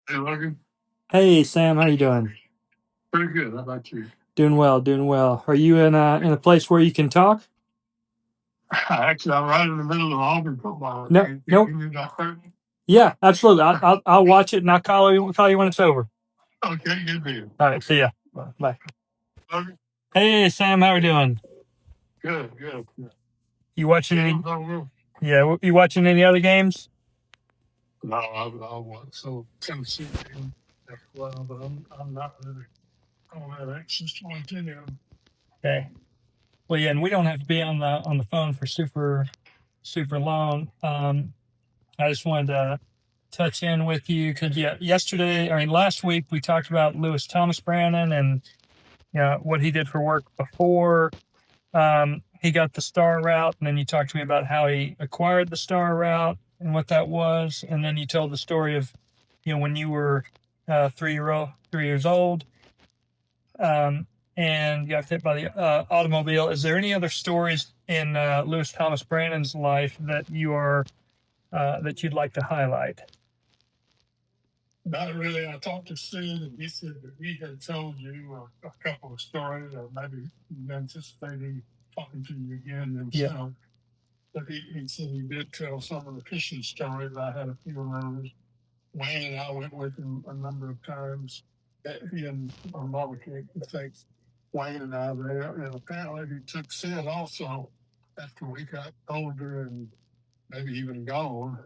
Hey, Logan. Hey Sam, how you doing? Pretty good. How about you? Doing well, doing well. Are you in a place where you can talk? Actually, I'm right in the middle of Auburn football. No, You no. give me about 30? Yeah, absolutely. I'll watch it and I'll call you when it's over. Okay, good deal. All right, see ya. Bye. Logan? Hey Sam, how are you doing? Good. You watching any? Game's over? Yeah, you watching any other games? No, I want so Tennessee game. That's well, but I'm not really all that anxious to continue. Okay. Well, yeah, and we don't have to be on the phone for super long. I just wanted to touch in with you because last week we talked about Lewis Thomas Brannon and what he did for work before he got the star route, and then you talked to me about how he acquired the star route and what that was, and then you told the story of when you were 3 years old, and got hit by the automobile. Is there any other stories in Lewis Thomas Brannon's life that that you'd like to highlight? Not really. I talked to Sid, and he said that he had told you a couple of stories, or maybe anticipating talking to you again himself. But he said he did tell some of the fishing stories. I had a few of those. Wayne and I went with him a number of times. He and Mama Kate takes Wayne and I there. And apparently he took Sid also after we got older and maybe even gone.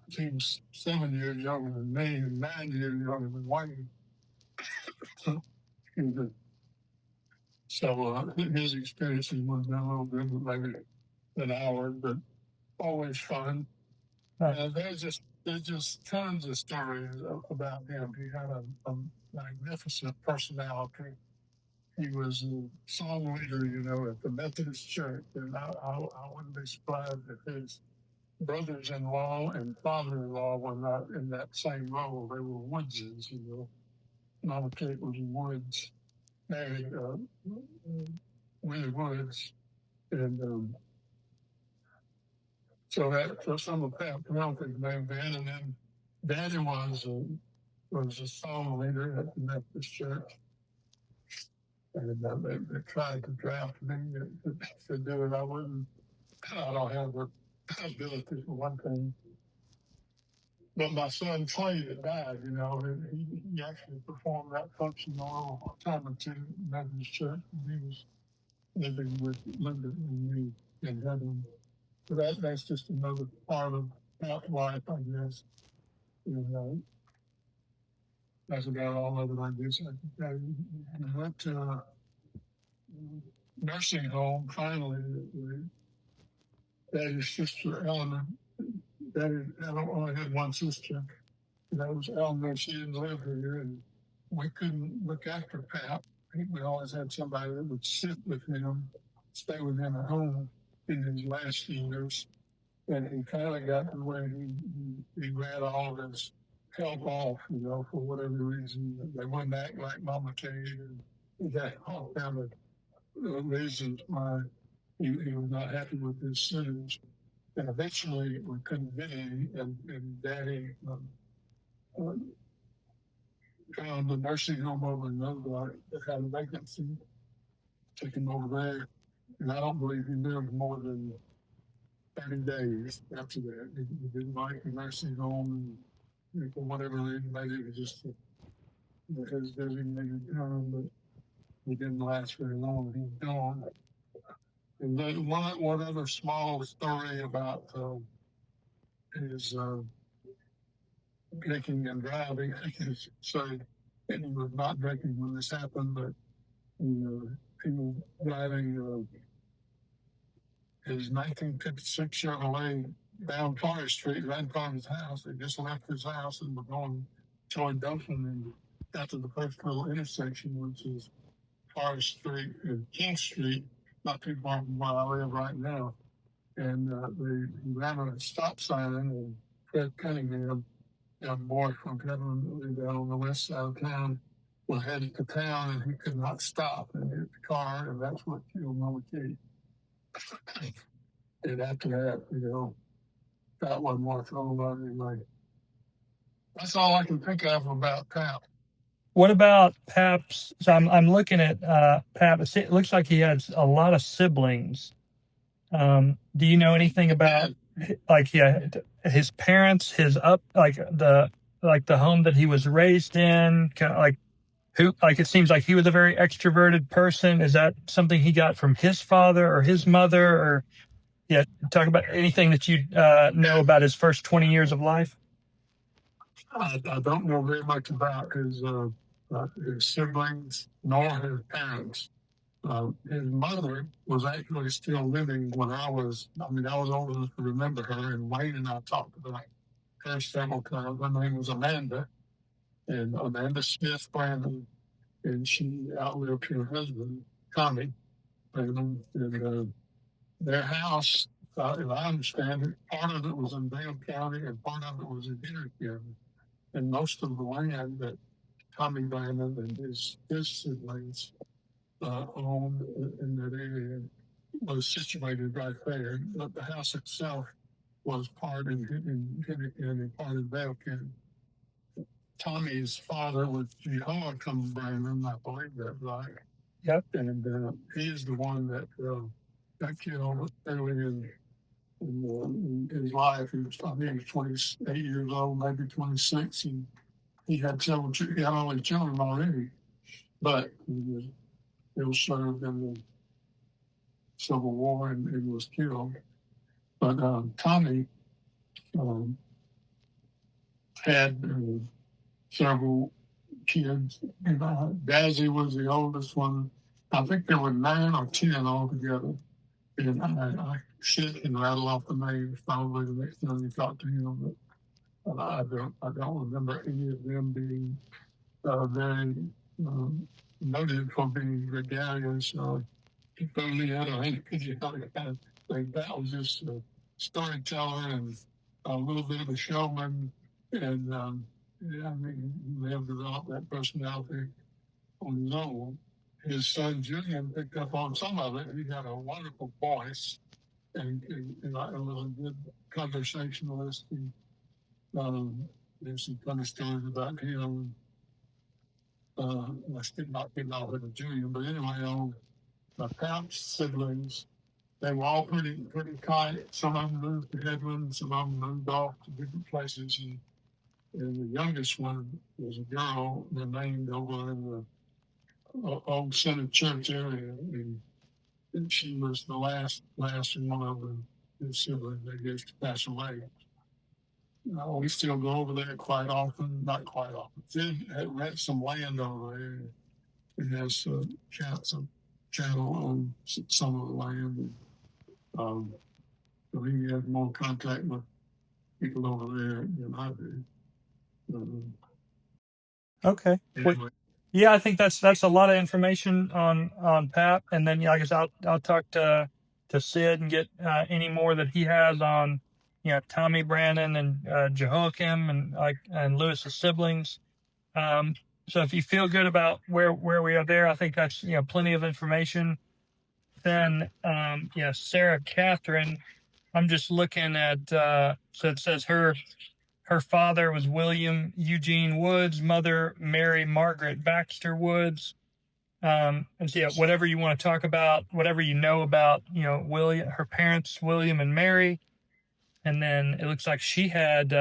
He was 7 years younger than me and 9 years younger than Wayne. So his experiences was a little different maybe than ours, but always fun. There's just tons of stories about him. He had a magnificent personality. He was a song leader, at the Methodist Church, and I wouldn't be surprised if his brothers-in-law and father-in-law were not in that same role. They were Woodses, Mama Kate was Woods, married Willie Woods, and so some of Pat Penelope's name then, and then Daddy was a song leader at the Methodist Church, and they tried to draft me to do it. I don't have the ability for one thing. But my son Clay that died, he actually performed that function a time or two in the Methodist Church. He was living with Linda and me in heaven. So that's just another part of that life, I guess. That's about all of it, I guess. I went to a nursing home finally. Daddy's sister, Eleanor. I only had one sister. And that was Eleanor. She didn't live here, and we couldn't look after Pat. We always had somebody that would sit with him, stay with him at home in his last years. And he kind of got to where he ran all of his help off, for whatever reason. They wouldn't act like Mama Kate, and he got all kind of reasons why he was not happy with his sentence. And eventually we couldn't get any, and Daddy found a nursing home over in Ozark that had a vacancy, took him over there. And I don't believe he lived more than 30 days after that. He didn't like the nursing home, and for whatever reason, maybe it was just his designated time, but he didn't last very long. He's gone. And then one other small story about his drinking and driving. So he was not drinking when this happened, but he was driving his 1956 Chevrolet down Forest Street, right in front of his house. They just left his house and were going toward Dothan and got to the first little intersection, which is Forest Street and King Street, not too far from where I live right now. And they ran a stop sign, and Fred Cunningham, young boy from Cleveland, down on the west side of town, was headed to town, and he could not stop and hit the car, and that's what killed Mama Kate. And after that, that wasn't worth all about anyway. That's all I can think of about Pap. What about Pap's? So I'm looking at Pap. It looks like he has a lot of siblings. Do you know anything about like his parents, his the home that he was raised in? Kind of like who? Like it seems like he was a very extroverted person. Is that something he got from his father or his mother? Or yeah, talk about anything that you know about his first 20 years of life. I don't know very much about his siblings nor his parents. His mother was actually still living when I was old enough to remember her, and Wayne and I talked about her several times. Her name was Amanda, and Amanda Smith Brannon, and she outlived her husband, Tommy Brannon. And their house, as I understand it, part of it was in Dale County and part of it was in Henry County. And most of the land that Tommy Brannon and his siblings owned in that area was situated right there. But the house itself was part in Henry County, part in Dale County. Tommy's father was Jehoiakim Brannon, I believe that's right. Yep. And he's the one that got killed early in his life. He was 28 years old, maybe 26, and he had all his children already, but he was served in the Civil War and was killed. But Tommy had several kids. Dazzy was the oldest one. I think there were 9 or 10 altogether. And I should can rattle off the names probably the next time you talk to him, but I don't remember any of them being very noted for being gregarious or earlier or any other kind of thing. That was just a storyteller and a little bit of a showman, and yeah, I mean, he lived developed that personality on his own. His son Julian picked up on some of it. He had a wonderful voice, and I was a good conversationalist. And, there's some funny stories about him. I still not getting off of Julian, but anyway, my Pap's siblings, they were all pretty tight. Some of them moved to Headland, some of them moved off to different places, and the youngest one was a girl remained over in the old Center Church area, and she was the last one of his siblings, I guess, to pass away. We still go over there quite often, not quite often. Sid had rent some land over there. It has some cattle on some of the land. And, so he has more contact with people over there than I do. Okay. Anyway. Yeah, I think that's a lot of information on Pap, and then yeah, I guess I'll talk to Sid and get any more that he has on Tommy Brannon and Jehoiakim and Lewis's siblings. So if you feel good about where we are there, I think that's plenty of information. Then Sarah Catherine, I'm just looking at so it says her father was William Eugene Woods, mother Mary Margaret Baxter Woods. And so yeah, whatever you want to talk about, whatever you know about, William, her parents, William and Mary. And then it looks like she had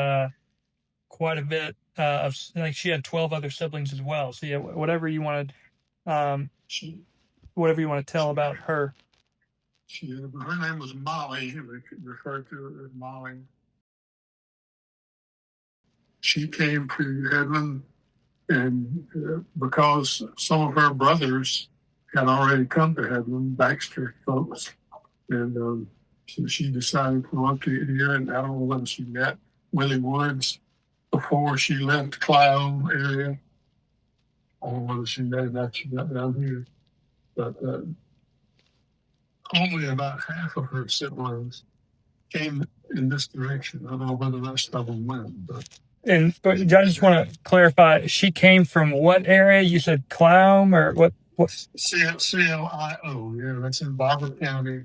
quite a bit of, like she had 12 other siblings as well. So yeah, whatever you want to, whatever you want to tell about her. Her name was Molly. We referred to her as Molly. She came to Headland, and because some of her brothers had already come to Headland, Baxter folks, and so she decided to locate here. And I don't know whether she met Willie Woods before she left Clown area, or whether she met him after she got down here. But only about half of her siblings came in this direction. I don't know where the rest of them went, but. And I just want to clarify, she came from what area? You said Clown or what? CLIO, yeah, that's in Barber County,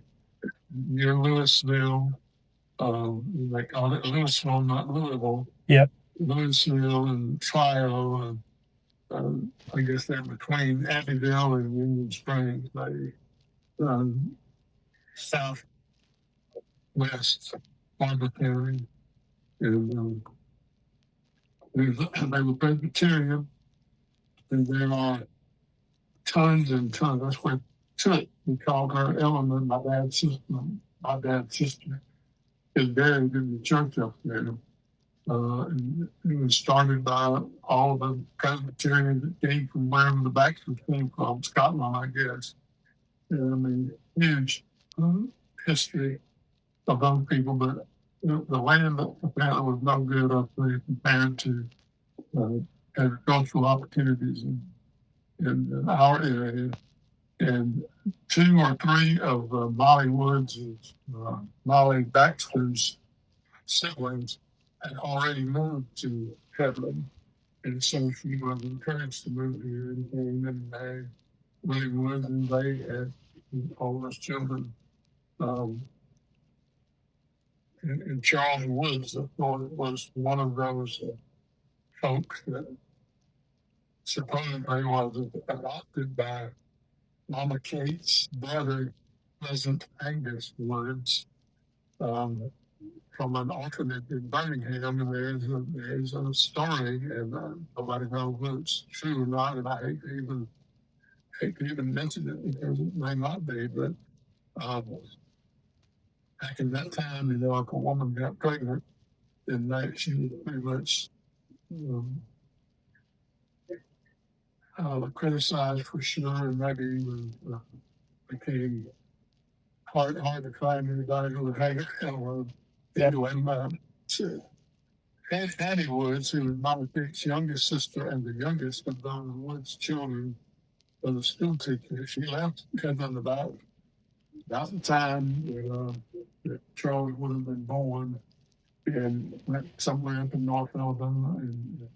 near Louisville. They call it Louisville, not Louisville. Yep. Louisville and Tryo, and I guess they're between Abbeville and Union Springs, they southwest Barber County, and they were Presbyterian, and there are tons and tons. That's what Took, we called her Eleanor, my dad's sister. My dad's sister is buried in the church up there. And it was started by all the Presbyterians that came from wherever the Baxters came from, Scotland, I guess. And I mean, huge history of those people, but the land apparently was no good up there compared to agricultural opportunities in our area. And two or three of Molly Woods' Molly Baxter's siblings had already moved to Headland. And so she was encouraged to move here and came and married Willie Woods, and they had all those children. And Charles Woods, I thought, was one of those folks that supposedly was adopted by Mama Kate's brother, Pleasant Angus Woods, from an orphanage in Birmingham. And there's a story, and nobody knows whether it's true or not. And I hate to even mention it because it may not be. But back in that time, if a woman got pregnant, then she was pretty much criticized for sure, and maybe even became hard to find anybody who would hang it. Anyway, Hattie Woods, who was Mama Dick's youngest sister and the youngest of those Woods children, was a school teacher. She left Headland about the time that Charles would have been born, and went somewhere up in North Alabama and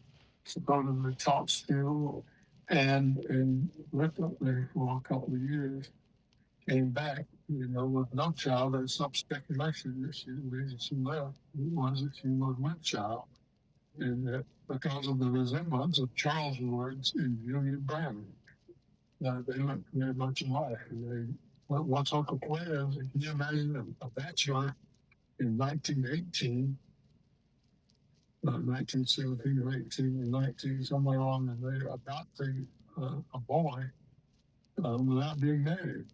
supposedly taught still, and lived up there for a couple of years. Came back, with no child. There's some speculation that the reason she left was that she was with child, and that because of the resemblance of Charles Woods and Julian Brannon. They look very much alike. Once Uncle Claire, can you imagine a bachelor in 1918, 1917 or 18 or 19, somewhere along in there, adopting a boy without being married?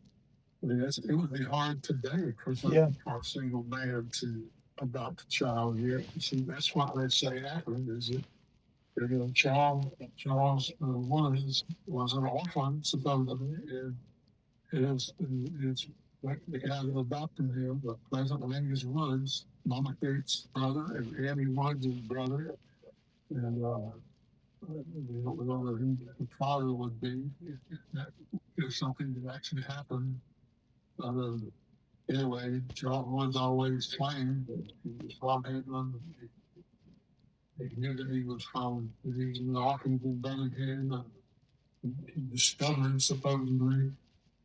I mean, it would be hard today for a single man to adopt a child here. See, that's what they say happened, is that Charles Woods was an orphan, supposedly, and his the guy that adopted him, Pleasant Angus Woods, Mama Kate's brother, and Annie Woods' brother, and we don't know who the father would be if that is something that actually happened. Anyway, Charles Woods always claimed that he was from Headland. He knew that he was in the orphanage in Birmingham. He discovered, supposedly,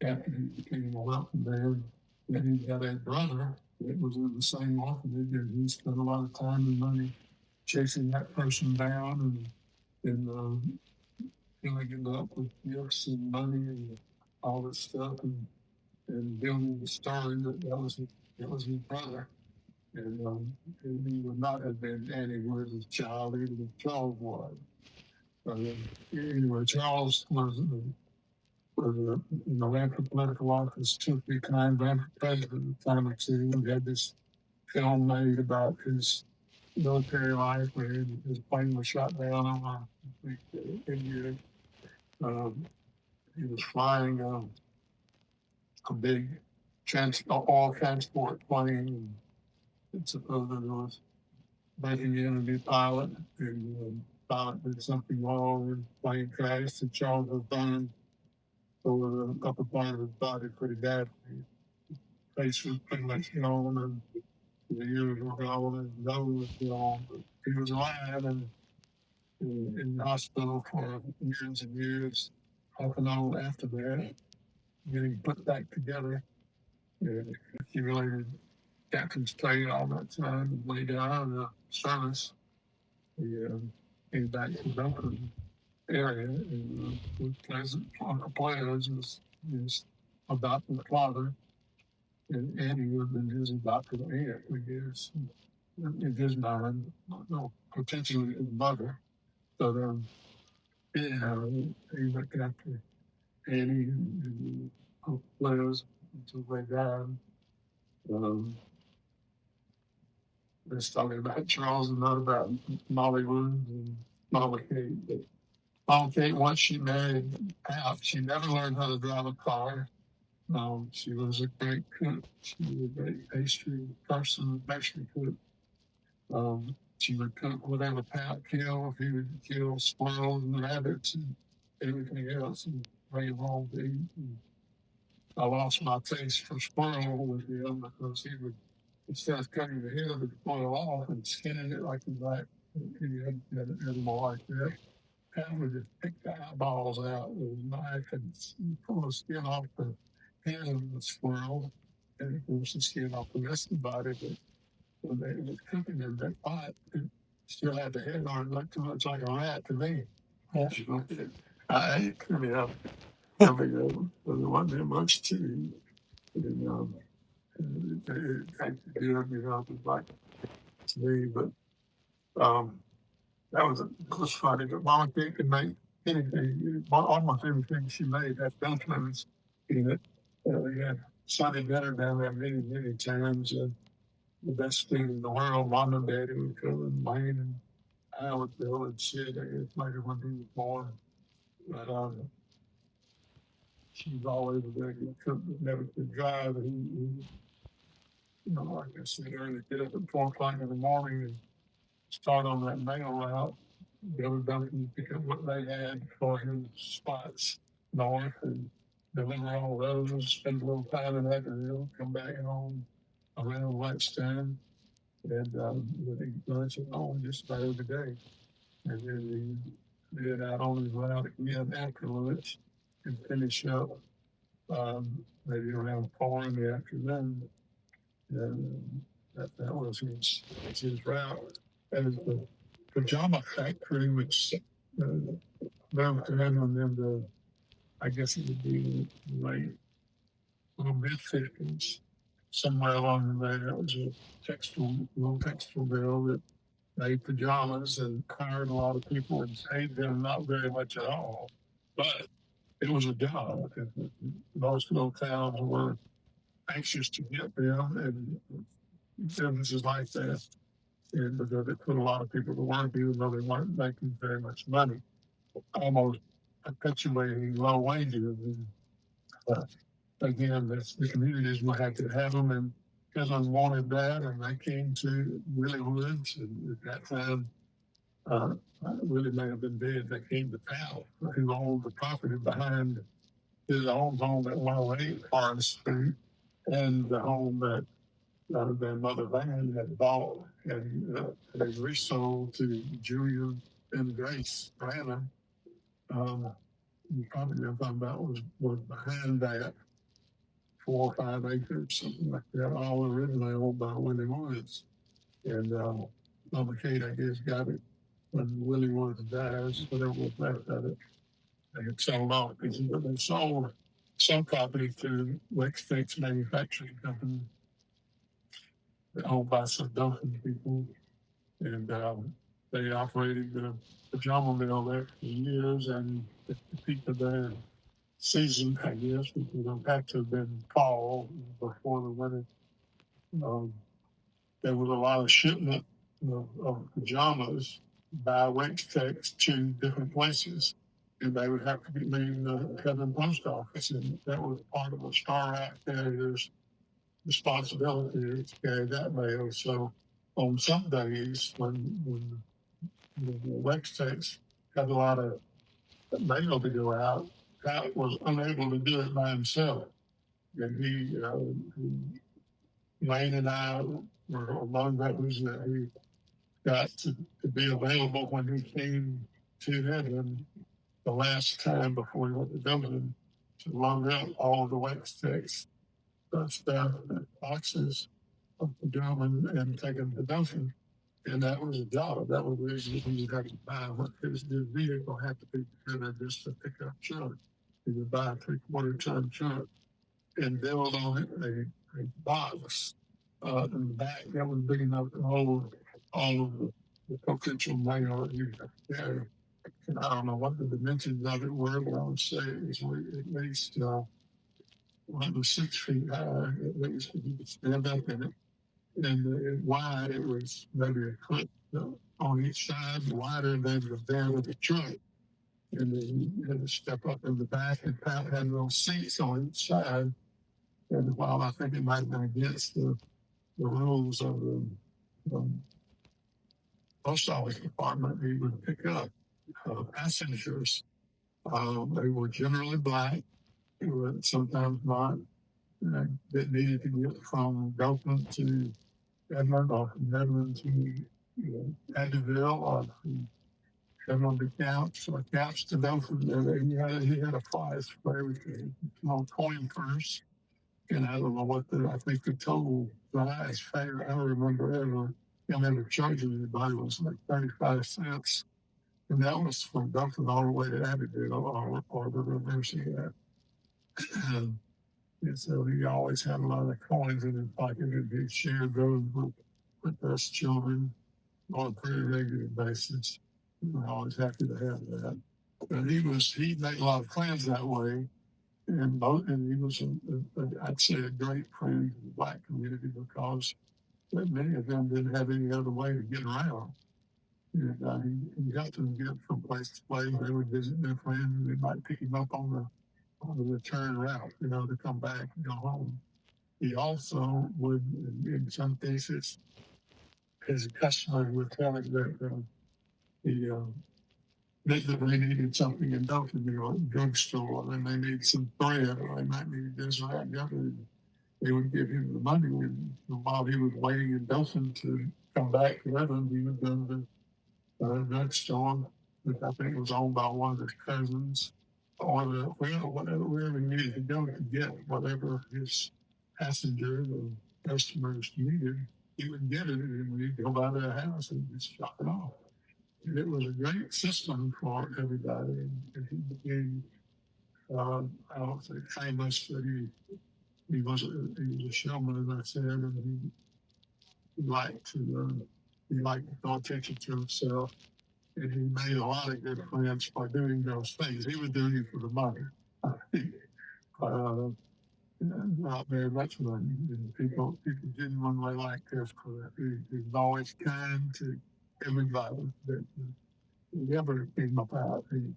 after he became a wealthy man, that he had a brother that was in the same orphanage, and he spent a lot of time and money chasing that person down and filling it up with gifts and money and all this stuff, and building the story that was his brother. And he would not have been Annie Woods' child, even if Charles was. Anyway, Charles was ran for political office, took the time, ran for president at the time. We had this film made about his military life where his plane was shot down on India. He was flying a big oil transport plane, and supposedly was breaking in a new pilot, and the pilot did something wrong, and the plane crashed, and Charles was burned over the upper part of his body pretty badly. His face was pretty much gone, and the ears were gone, and his nose was gone. But he was alive and in the hospital for years and years, off and on after that, getting put back together. And accumulated captain's pay all that time, and laid out of the service. he came back to Duncan area and with Pleasant Uncle Players is adopted father, and Annie would have been his adopted aunt, I guess, in his mind, no, potentially his mother. But anyhow, he looked after Annie and Uncle Players until they died. Um, This talking about Charles and not about Molly Wood and Mama Kate. But Mama Kate, once she married out, she never learned how to drive a car. She was a great cook. She was a great pastry person, pastry cook. She would cook whatever Pat killed. If he would kill squirrels and rabbits and everything else and bring them home to eat. And I lost my taste for squirrel with him because he would, instead of cutting the head of the squirrel off and skinning it like you like any other animal like that, Pat would just pick the eyeballs out with a knife and pull the skin off the head of the squirrel and of course the skin off the rest of the body. But when they was cooking in that pot, it still had the head on it, looked too much like a rat to me. Yeah. I ate pretty up. I mean, there wasn't that much to it. And, it tasted good, it was like to me, but that was funny. But Mama Kate could make anything, almost everything she made had dumplings in it. We had Sunday dinner down there many times. The best thing in the world, Mom and Daddy would go and Wayne and I would go and sit. I guess maybe when he was born. But she's always a very good cook, but never could drive. Like I said earlier, get up at 4 o'clock in the morning and start on that mail route. Go to Duncan, pick up what they had for his spots north and deliver all those, spend a little time in Edgerville, come back home around lunchtime, and eat lunch at home just about every day. And then he head out on his route again after lunch and finish up maybe around 4 in the afternoon. And that was his route. And the pajama factory, which Birmingham and then I guess it would be like mid-50s, somewhere along there. It was a little textile mill that made pajamas and hired a lot of people and paid them not very much at all. But it was a job. Most little towns were anxious to get them, and businesses like that. And because it put a lot of people to work, even though they weren't making very much money, almost perpetuating low wages. And, again, the communities will have to have them, and cousins wanted that, and they came to Willie Woods, and at that time, Willie may have been dead. They came to Powell, who owned the property behind his own home at 108 Forest Street, and the home that their mother Van had bought, and they resold to Julian and Grace Brannon. The property I'm talking about was behind that 4 or 5 acres, something like that, all originally owned by Willie Woods. And Mama Kate, I guess, got it when Willie Woods died, whatever was left of it. They had sold off pieces, but they sold some property to Wex-Tex manufacturing company owned by some Duncan people. And they operated the pajama mill there for years, and at the peak of their season, I guess, because it had to have been fall before the winter. There was a lot of shipment of pajamas by Wex-Tex to different places, and they would have to be leaving the Kevin post office, and that was part of a Star Route carrier's responsibility to carry that mail. So on some days when the Wex-Tex had a lot of mail to go out, Pat was unable to do it by himself. And Lane and I were among those that he got to be available when he came to Heaven the last time before he went to Dublin to load up all the Wex-Tex stuff, boxes of the Dublin and take them to Dublin. And that was a job. That was the reason he had to buy what his vehicle had to be together just to pick up truck. He would buy a 3/4 ton truck and build on it a box in the back that was big enough to hold all of the potential mail that you could carry. And I don't know what the dimensions of it were, but I would say it was at least well, it was 6 feet high. At least you could stand up in it. And wide, it was maybe a foot on each side, wider than the bed of the truck. And then you had to step up in the back and had little seats on each side. And while I think it might have been against the rules of the post office department, he would pick up passengers. They were generally black, but sometimes not. That needed to get from Gulfman to Edmond, or from Edmond to Abbeville, or from Edmond to Couch, or Couch to Gulfman. And he had a price for everything. Coin purse. And I don't know what I think the total price fare, I don't remember ever charging anybody was like 35 cents. And that was from Gulfman all the way to Abbeville, or the reverse of that. And so he always had a lot of coins in his pocket, and he shared those with us children on a pretty regular basis. We were always happy to have that. But he made a lot of friends that way, and he was I'd say a great friend to the black community, because many of them didn't have any other way to get around. And he helped them get from place to place. They would visit their friends, and they might pick him up on the return route, to come back and go home. He also would, in some cases, his customers would tell him that they needed something in Dothan, a drugstore, and they need some bread, or they might need this or that and the other. They would give him the money, and while he was waiting in Dothan to come back to Redmond, he would go to the drugstore, which I think was owned by one of his cousins, or wherever he needed to go to get whatever his passengers or customers needed. He would get it, and we'd go by their house and just shop it off. And it was a great system for everybody. And he became, I don't say famous, but he was a showman, as I said, and he liked to call attention to himself. And he made a lot of good friends by doing those things. He was doing it for the money. Not very much money. And people genuinely liked him for that. He was always kind to everybody that he ever came about. He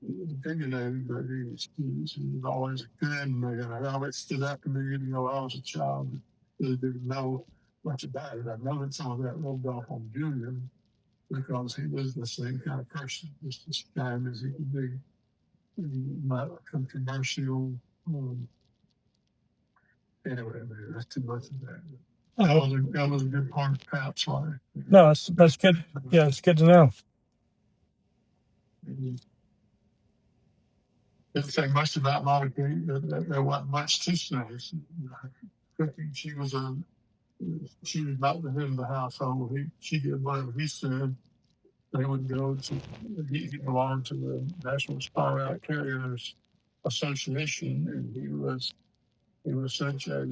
was opinionated, but he was always a kind man. I always stood up to me, I was a child that really didn't know much about it. I know that some of that rubbed off on Julian, because he was the same kind of person, just as kind as he could be. Not controversial. Anyway, that's too much of that. That was a good part of Pat's life. No, that's good. Yeah, it's good to know. Didn't say much about Monica. There wasn't much to say. Cooking, she was not the head of the household. She did whatever he said. They would go to. He belonged to the National Spar Out Carriers Association, and he was such a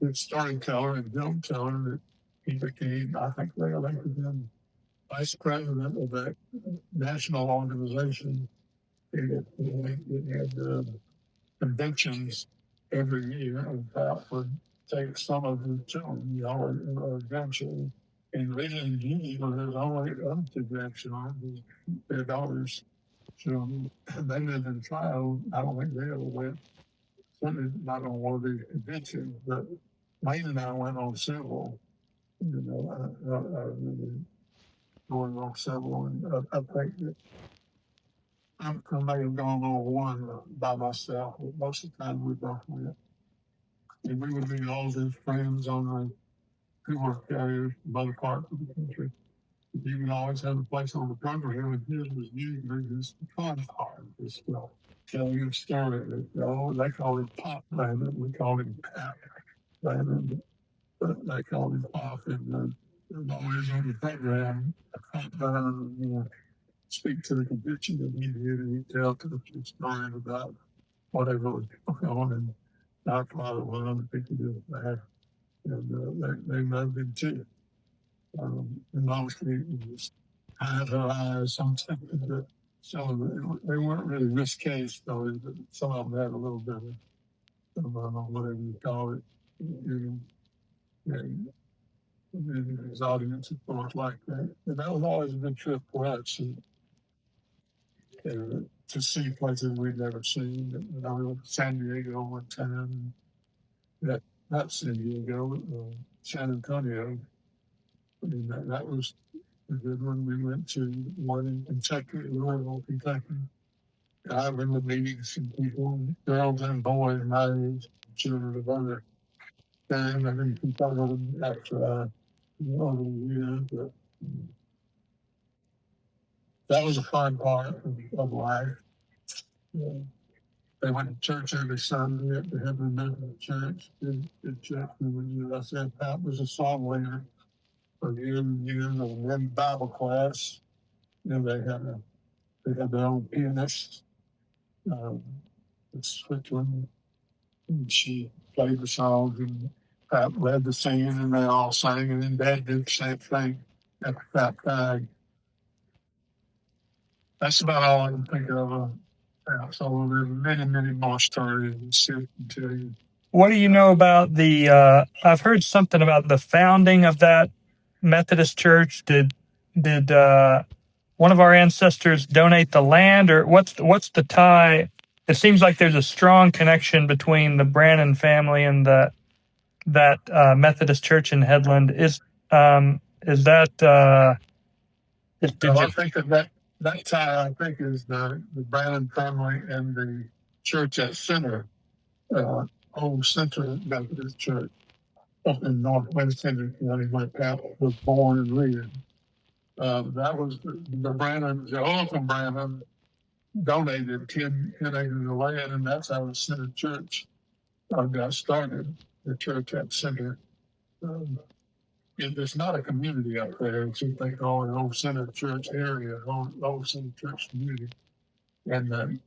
good storyteller and joke teller that he became. I think they elected him vice president of that national organization. It had conventions every year, and that would take some of the children, eventually. And Rita and Jeannie were his only other two grandchildren, their daughters. So they lived in trial. I don't think they ever went, certainly not on one of these conventions, but Wayne and I went on several. I remember going on several, and I think that I may have gone on one by myself, but most of the time we both went. And we would meet all of his friends on the tour carriers from other parts of the country. He would always have a place on the program, and his was usually his fun part, just telling a story. They called him Pop Brannon. We called him Pat Brannon, but they called him Pop. And was always on the program. Speak to the convention of media and tell to the story about whatever was going on. And our father went on to pick it up back. And they loved him too. And mostly it was had her eyes on something that some of them, they weren't really risque stories, but some of them had a little bit of whatever you call it. You know, and his audience and things like that. And that was always a good trip for us to see places we'd never seen. And I went to San Diego one time. That not San Diego, San Antonio. I mean, that was a good one. We went to one in Kentucky, Louisville, Kentucky. I remember meeting some people, girls and boys my age, children of other time. I didn't keep up with them after over the years, but that was a fun part of life. Yeah. They went to church every Sunday at the Heavenly Methodist Church. Good church. And I said Pat was a song leader for years and years, and then Bible class. And they had their own pianist, um, Switzerland, and she played the songs, and Pat led the singing, and they all sang, and then Dad did the same thing after Pat died. That's about all I can think of. So there's many, many more stories to tell you. What do you know about the? I've heard something about the founding of that Methodist church. Did one of our ancestors donate the land, or what's the tie? It seems like there's a strong connection between the Brannon family and that Methodist church in Headland. Is that? I think that tie, I think, is the Brannon family and the church at Center, old Center Methodist Church up in northwest Tennessee, where Pat was born and raised. That was the Brannon, Jonathan Brannon donated 10 acres of land, and that's how the Center Church got started, the church at Center. There's not a community up there. It's what they call an old Center Church area, old Center Church community. And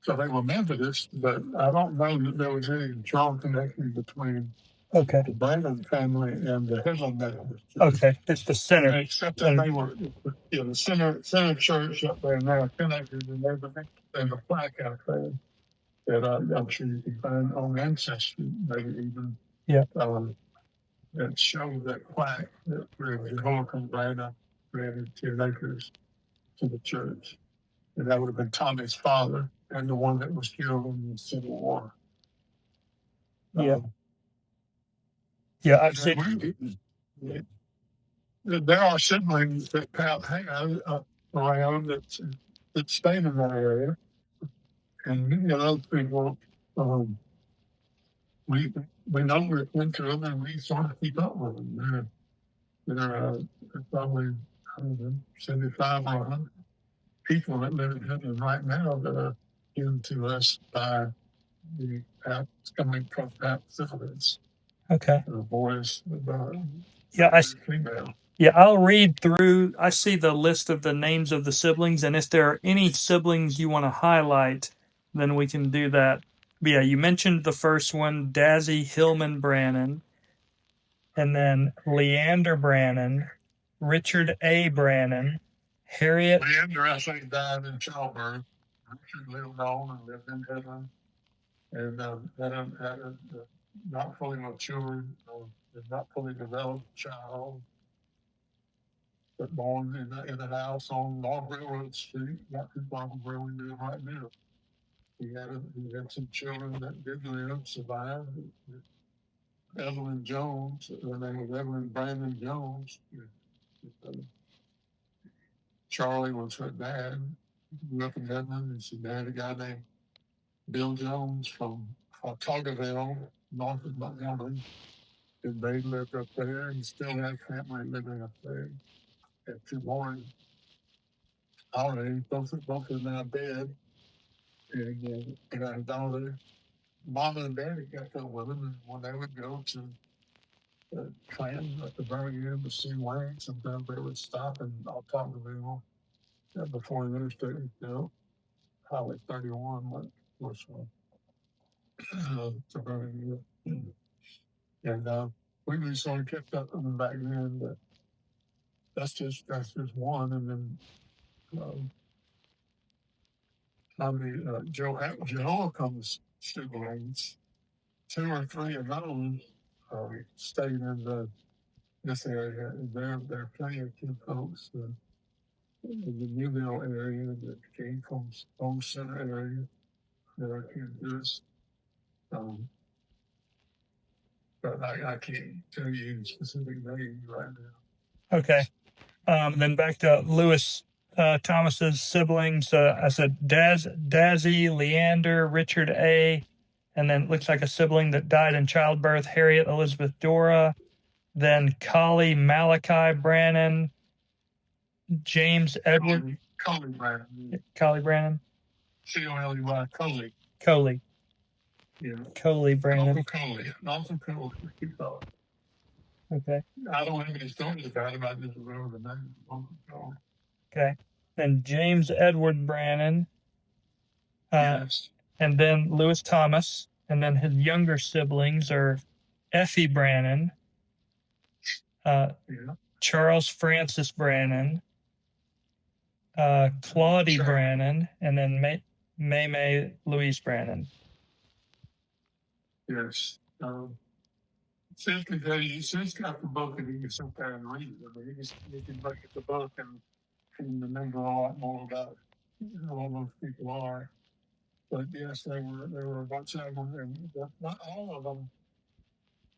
so they were Methodists, but I don't know that there was any strong connection between Okay. the Brannon family and the Headland Methodist Church. Okay, it's the center. Except that they were, the Center Church up there now connected and everything. There's a plaque out there that I'm sure you can find on Ancestry, maybe even. Yeah. That shows that plaque that where Jehoiakim Brannon granted 10 acres to the church. And that would have been Tommy's father and the one that was killed in the Civil War. Yeah. Yeah, I've seen. There are siblings that Pat had around that stayed in that area. And those people, we know we're into them and we sort of keep up with them. There are probably 75 or 100 people that live in Heaven right now that are given to us by the coming from Pat siblings. Okay. The boys, female. Yeah, I'll read through. I see the list of the names of the siblings, and if there are any siblings you want to highlight, then we can do that. But yeah, you mentioned the first one, Dazzy Hillman Brannon, and then Leander Brannon, Richard A. Brannon, Harriet. Leander, I think, died in childbirth. Richard lived on and lived in heaven. And had a not fully matured, not fully developed child, but born in a house on North Railroad Street, not too far from where we live right now. He had some children that did live, survived. Evelyn Jones, her name was Evelyn Brandon Jones. Charlie was her dad. Grew up in Edmond, and she married a guy named Bill Jones from Toggerville, north of Montgomery. And they lived up there and still have family living up there. Had 2 boys already, both are now dead. And our daughter, mom and daddy got up with them, and when they would go to Clan at the very end to see Wayne. Sometimes they would stop and I'll talk to them before the interstate, Highway 31 was the very end. And we really sort of kept up with them back then, but that's just one. And then Joel comes siblings, 2 or 3 of those stayed in this area. And there are plenty of kid folks in the Newville area, the King Combs Home Center area. There are kids. But I can't tell you specific names right now. Okay. Then back to Lewis Thomas's siblings. I said Dazzy, Leander, Richard A., and then it looks like a sibling that died in childbirth, Harriet Elizabeth Dora. Then Collie Malachi Brannon, James Edward. Coley Brannon. Collie Brannon. C-O-L-E-Y, Coley. Coley. Yeah. Coley Brannon. Uncle Coley. Uncle Coley. Okay. I don't have any stories about him. I just remember the name. Uncle Coley. Okay. Then James Edward Brannon. Yes. And then Lewis Thomas. And then his younger siblings are Effie Brannon, Charles Francis Brannon, Claudie Brannon, and then May Louise Brannon. Yes. Since got the book and you can sit there and read it. I mean, you can look at the book and remember a lot more about who all those people are. But yes, there were a bunch of them, and not all of them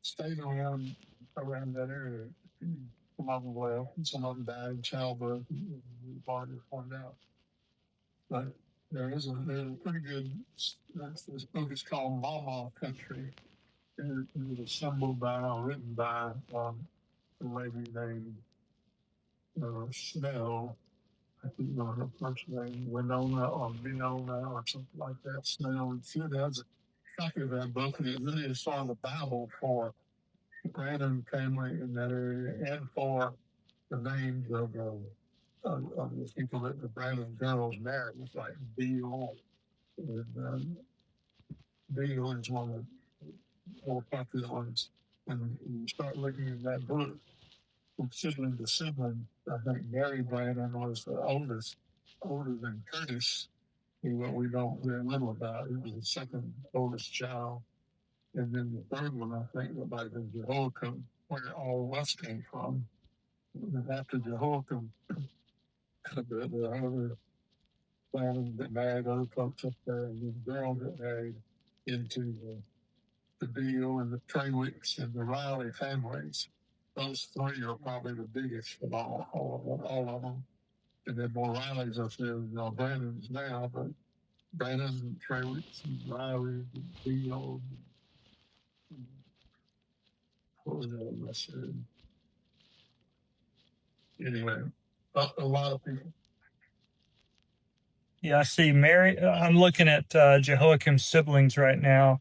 stayed around that area. Some of them left, and some of them died in childbirth, as Barney pointed out. But there's a pretty good. This book is called Mama Country. It was assembled written by a lady named Snell. I think her first name, Winona or Minona or something like that. Snell. And she has a copy of that book, and it really is sort of the Bible for the Brannon family in that area and for the names of the people that the Brannon girls married. It's like Beale. Beale is one of the more popular ones. And when you start looking at that book, from sibling to sibling, I think Mary Brannon was the oldest, older than Curtis, who we don't very little about. He was the second oldest child. And then the third one, I think, might have been Jehoiakim, where all of us came from. And after Jehoiakim, the other Brannon that married other folks up there, and then the girl that married into the Beale and the Traywicks and the Riley families. Those 3 are probably the biggest of all of them. And then more Rileys up there than Brannon's now, but Brannon and Traywicks and Riley and Beale. What was the other I said? Anyway, a lot of people. Yeah, I see Mary. I'm looking at Jehoiakim's siblings right now.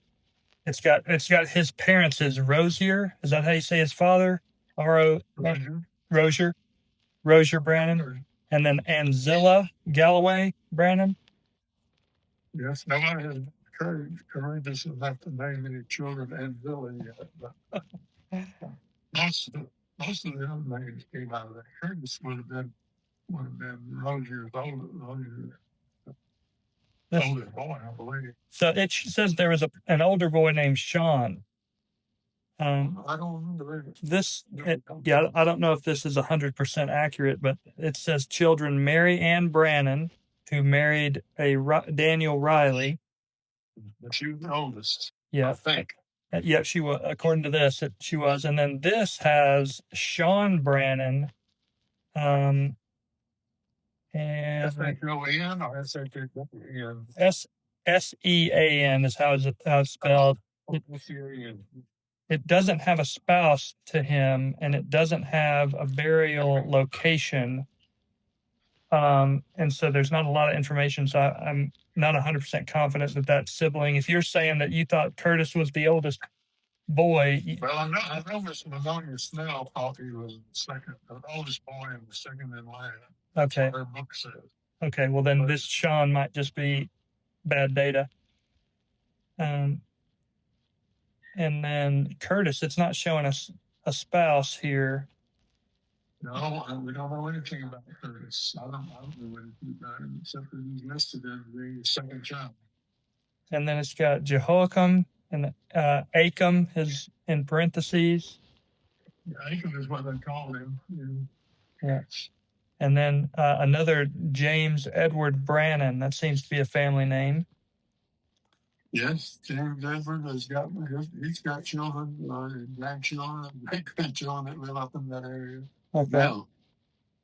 It's got his parents as Rosier. Is that how you say his father? Rosier Brannon, and then Anzilla Galloway Brannon. Yes, nobody has courageous enough to name any children Anzilla yet. But most of the other names came out of that. Curtis would have been Rosier's oldest boy, I believe. So it says there was an older boy named Sean. I don't remember I don't know if this is 100% accurate, but it says children Mary Ann Brannon, who married a Daniel Riley. But she was the oldest. Yeah, I think. Yeah, she was. According to this, she was. And then this has Sean Brannon. And S-H-O-N or S-H-O-N? S-E-A-N is how it's spelled. It doesn't have a spouse to him, and it doesn't have a burial location. And so there's not a lot of information. So I'm not 100% confident that sibling. If you're saying that you thought Curtis was the oldest boy. Well, I know Miss Mamonia Snell thought he was the oldest boy and the second in line. That's Okay. what her book says. Okay. Well, then this Sean might just be bad data. And then Curtis, it's not showing us a spouse here. No, we don't know anything about Curtis. I don't know anything about him except that he's listed as the second child. And then it's got Jehoiakim and Achim is in parentheses. Yeah, Aiken is what they call him. Yeah. And then another James Edward Brannon. That seems to be a family name. Yes, James Edward he's got children, grandchildren, great grandchildren that live up in that area. Okay. Now,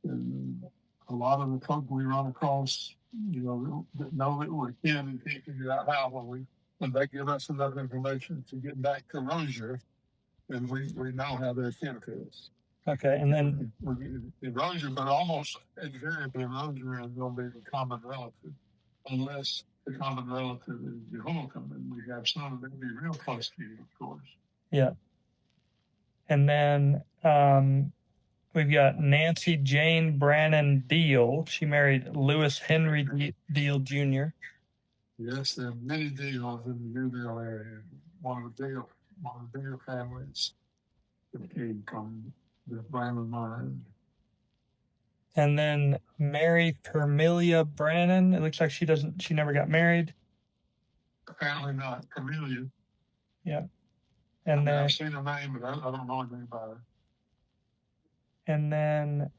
and a lot of the folk we run across, that know that we're kin and can't figure out how when they give us enough information to get back to Rosier, then we know how they're kin to us. Okay, and then Rosier, but almost invariably Rosier is going to be the common relative, unless the common relative is Jehoiakim, and we have some that be real close to you, of course. Yeah. And then we've got Nancy Jane Brannon Deal. She married Lewis Henry Deal Jr. Yes, there are many Deals in the Newdale area. One of the Deal families that came from the Brannon mine. And then Mary Permelia Brannon. It looks like she never got married. Apparently not. Permelia. Yeah. And then I've seen her name, but I don't know anything about her. And then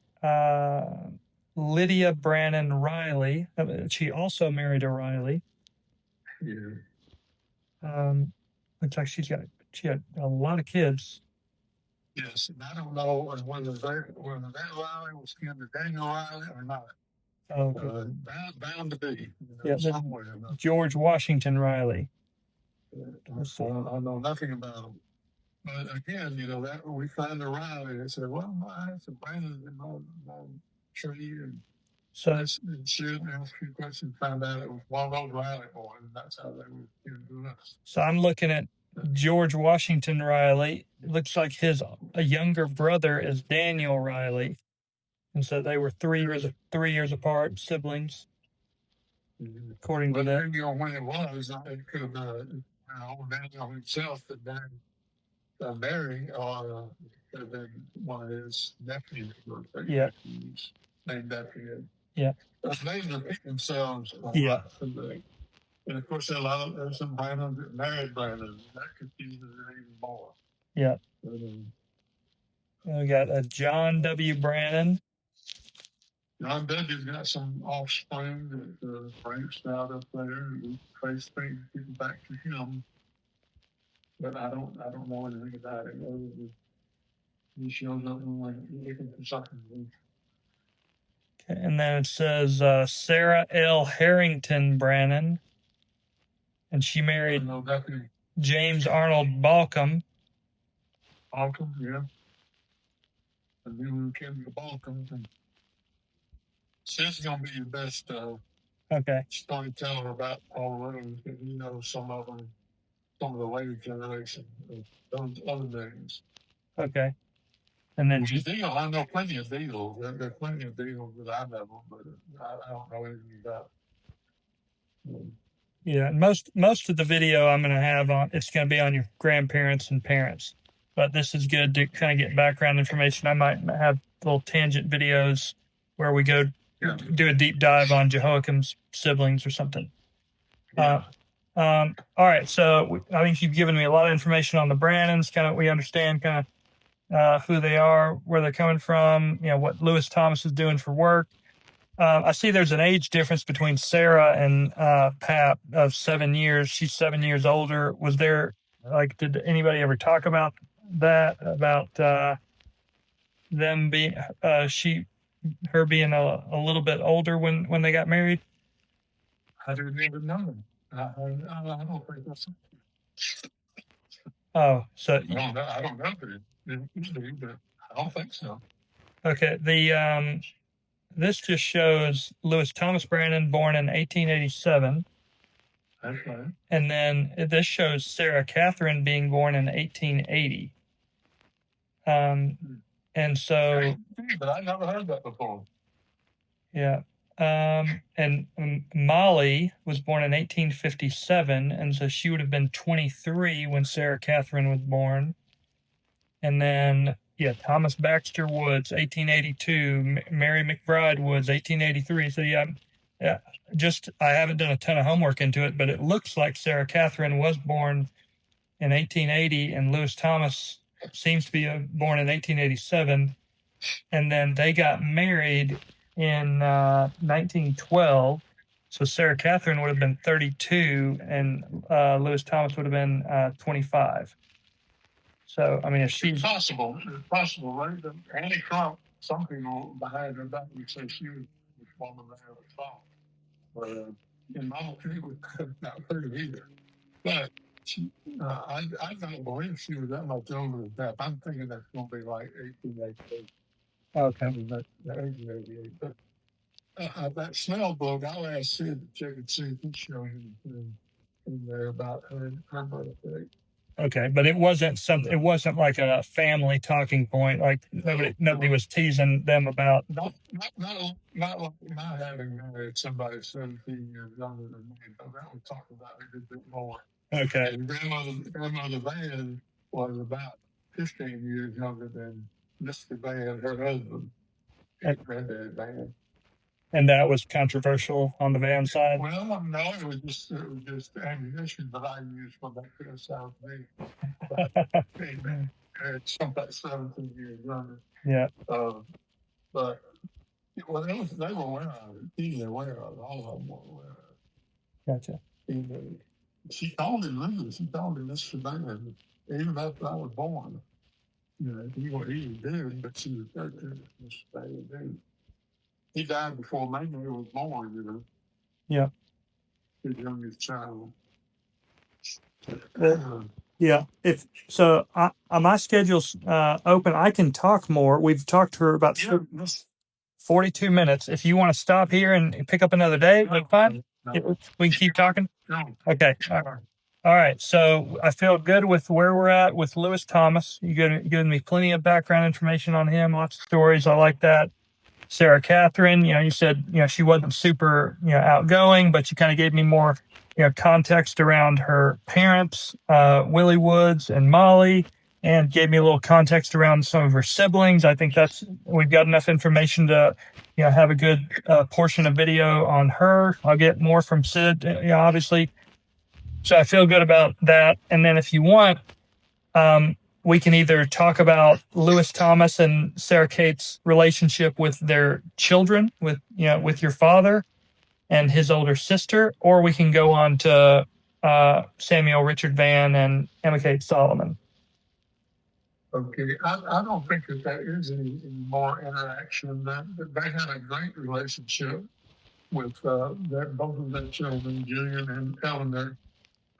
Lydia Brannon Riley. She also married a Riley. Yeah. Looks like she had a lot of kids. Yes, and I don't know whether that Riley was kin to Daniel Riley or not. Oh, bound to be. Somewhere. George Washington Riley. I know nothing about him. But again, that we find a Riley and say, well, it's a Brannon in my tree. And so ask a few questions, find out it was one of those Riley boys, and that's how they were doing us. So I'm looking at George Washington Riley. It looks like a younger brother is Daniel Riley. And so they were 3 years apart, siblings. Mm-hmm. According to that. Depending on when it was, it could have been Daniel himself that Mary could have been one of his nephews. Yeah. Named after him. Yeah. Those names repeat themselves. Yeah. And of course, there's some Brannon that married Brannon. That confuses it even more. Yeah. We got a John W. Brannon. John W.'s got some offspring that branched out up there. We trace things back to him, but I don't know anything about it. He shows up and looking for something. Okay, and then it says Sarah L. Harrington Brannon, and she married James Arnold Balcom. Balcom, yeah. And then we came to Balcom. She's going to be your best storyteller about all of them, because some of the later generation of those other names. Okay. And then I know plenty of deals. There are plenty of deals that I know, but I don't know anything about. Yeah, most of the video I'm going to have it's going to be on your grandparents and parents. But this is good to kind of get background information. I might have little tangent videos where we go do a deep dive on Jehoiakim's siblings or something. Yeah. All right, so I think you've given me a lot of information on the Brannons. We understand who they are, where they're coming from, what Lewis Thomas is doing for work. I see there's an age difference between Sarah and Pap of 7 years. She's 7 years older. Was there, did anybody ever talk about that? About them being, her being a little bit older when they got married? I didn't even know. I don't think that's. Oh, so I don't know if it, but I don't think so. Okay, this just shows Lewis Thomas Brannon, born in 1887. That's right. And then this shows Sarah Catherine being born in 1880. And so, but I never heard that before. yeah. And Molly was born in 1857, and so she would have been 23 when Sarah Catherine was born. And then, yeah, Thomas Baxter Woods, 1882. Mary McBride Woods, 1883. So, yeah, just I haven't done a ton of homework into it, but it looks like Sarah Catherine was born in 1880, and Lewis Thomas seems to be born in 1887. And then they got married in 1912. So Sarah Catherine would have been 32, and Lewis Thomas would have been 25. So, I mean, if she's It's possible, right? But Annie Trump, some people behind her back would say she was woman there at the top. But in my opinion, we could not heard of either. But she, I don't believe she was that much older than that. I'm thinking that's going to be like 1888. okay. I mean, that's 1888. But that smell book, I'll ask Sid to check and see if he shows anything in there about her birthday. Okay, but it wasn't something. It wasn't like a family talking point. Like nobody was teasing them about. Not having married somebody 17 years younger than me. But that we talked about a little bit more. Okay. And grandmother Vann was about 15 years younger than Mr. Vann, her husband. Granddad Vann. And that was controversial on the Vann side? Well, no, it was just ammunition that I used for that criticized me. It's something 17 years younger. Yeah. But they were aware of it. He was aware of it. All of them were aware of it. Gotcha. She called him Lou. She called him Mr. Vann. Even after I was born. You know, he was dead, but she referred to him as Mr. Vann. He died before Mayday was born, you know. Yeah. His youngest child. Yeah. If so, my schedule's open. I can talk more. We've talked to her about 42 minutes. If you want to stop here and pick up another day, that's fine. We can keep talking. Okay. All right. So I feel good with where we're at with Lewis Thomas. You're giving me plenty of background information on him. Lots of stories. I like that. Sarah Catherine, you said, she wasn't super, outgoing, but you kind of gave me more, context around her parents, Willie Woods and Molly, and gave me a little context around some of her siblings. I think we've got enough information to, have a good portion of video on her. I'll get more from Sid, obviously. So I feel good about that. And then if you want, we can either talk about Lewis Thomas and Sarah Kate's relationship with their children, with your father and his older sister, or we can go on to Samuel Richard Vann and Emory Solomon. Okay, I don't think that there is any more interaction. That they had a great relationship with both of their children, Julian and Eleanor.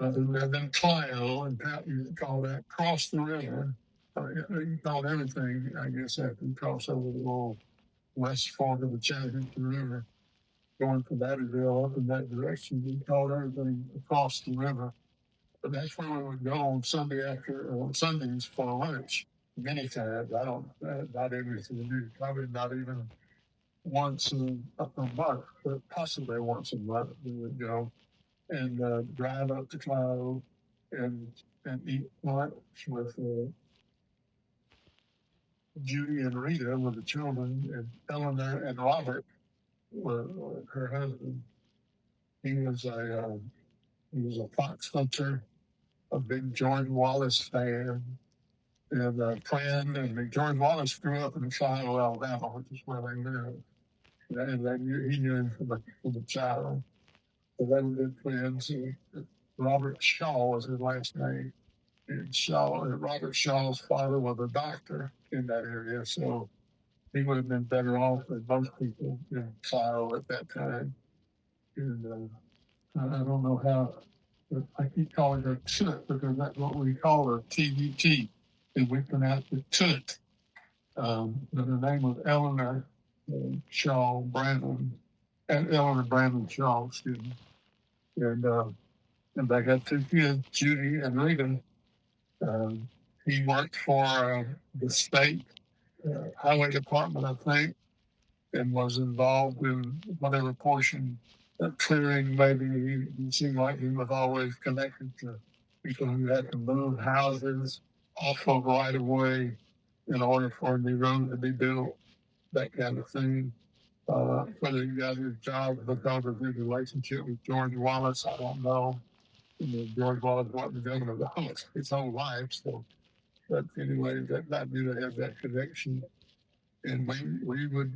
Who lived in Clio, and Pat used to call that cross the river. You called everything, I guess, after you cross over the little west fork of the Chattahoochee River, going from Batterville up in that direction. You called everything across the river. But that's where we would go on Sundays for lunch. Many times, not every single, probably not even once a month, but possibly once a month we would go and drive up to Clio and eat lunch with Judy and Rita with the children, and Eleanor and Robert were her husband. He was a fox hunter, a big George Wallace fan, and a friend. And George Wallace grew up in Clio, Alabama, which is where they lived. And he knew him from a child. So they were good friends. Robert Shaw was his last name. And Robert Shaw's father was a doctor in that area, so he would have been better off than most people in Clio at that time. And I don't know how, but I keep calling her Toot because that's what we call her, TUT, and we pronounce it Toot. But her name was Eleanor Shaw Brannon, and Eleanor Brannon Shaw, excuse me. And And they got two kids, Judy and Rita. He worked for the state highway department, I think, and was involved in whatever portion of clearing. Maybe he seemed like he was always connected to people who had to move houses off of right of way in order for a new road to be built, that kind of thing. Whether he got his job because of his relationship with George Wallace, I don't know. George Wallace wasn't the governor of the house his whole life, so. But anyway, that knew to have that connection, and we would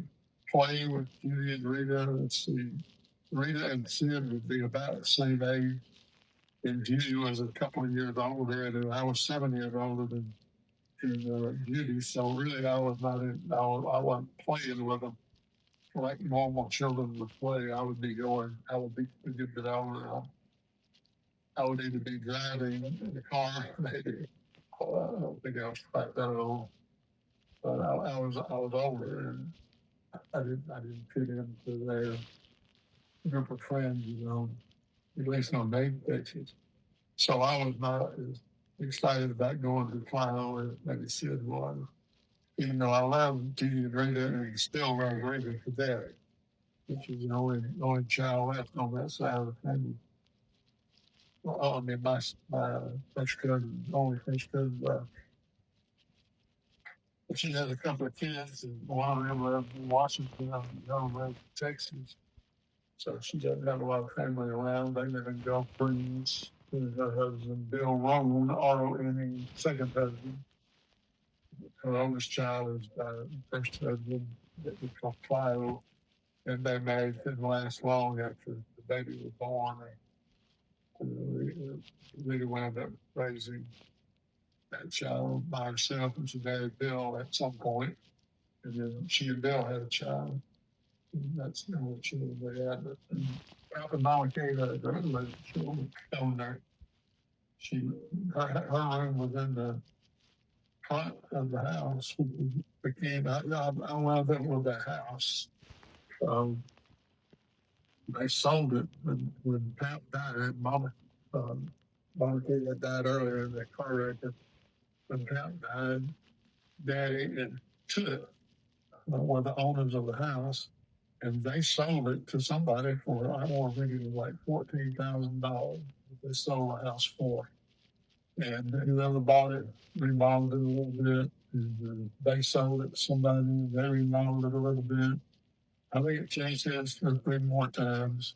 play with Judy and Rita. Let's see, Rita and Sid would be about the same age, and Judy was a couple of years older, and I was 7 years older than Judy. So really, I wasn't playing with them like normal children would play. I would be a good bit older. I would either be driving in the car, maybe. I don't think I was quite that old, but I was older, and I didn't fit into their group of friends, at least on name basis. So I was not as excited about going to Plano as maybe Sid was. Even though I love Judy and Rita, and still love Rita to death, which is the only child left on that side of the family. Well, I mean, my first cousin, only first cousin left. She has a couple of kids, and one of them lives in Washington, and the other lives in Texas. So she doesn't have a lot of family around. They live in Gulf Breeze. Her husband, Bill Roman, R-O-N-E, second husband. Her oldest child is first husband that we call Clio, and they married didn't last long after the baby was born. They wound up raising that child by herself, and she married Bill at some point, and then she and Bill had a child. And that's the only children they had. But Ralph and Mama Kay had a great relationship on there. Her room was in the front of the house. I wound up with that house. They sold it when Pap died. Mama Kay had died earlier in that car wreck. When Pap died, Daddy and Tut were the owners of the house, and they sold it to somebody for, I want to think it was like $14,000. They sold the house for, and whoever bought it remodeled it a little bit. And they sold it to somebody. They remodeled it a little bit. I think it changed hands 2 or 3 more times,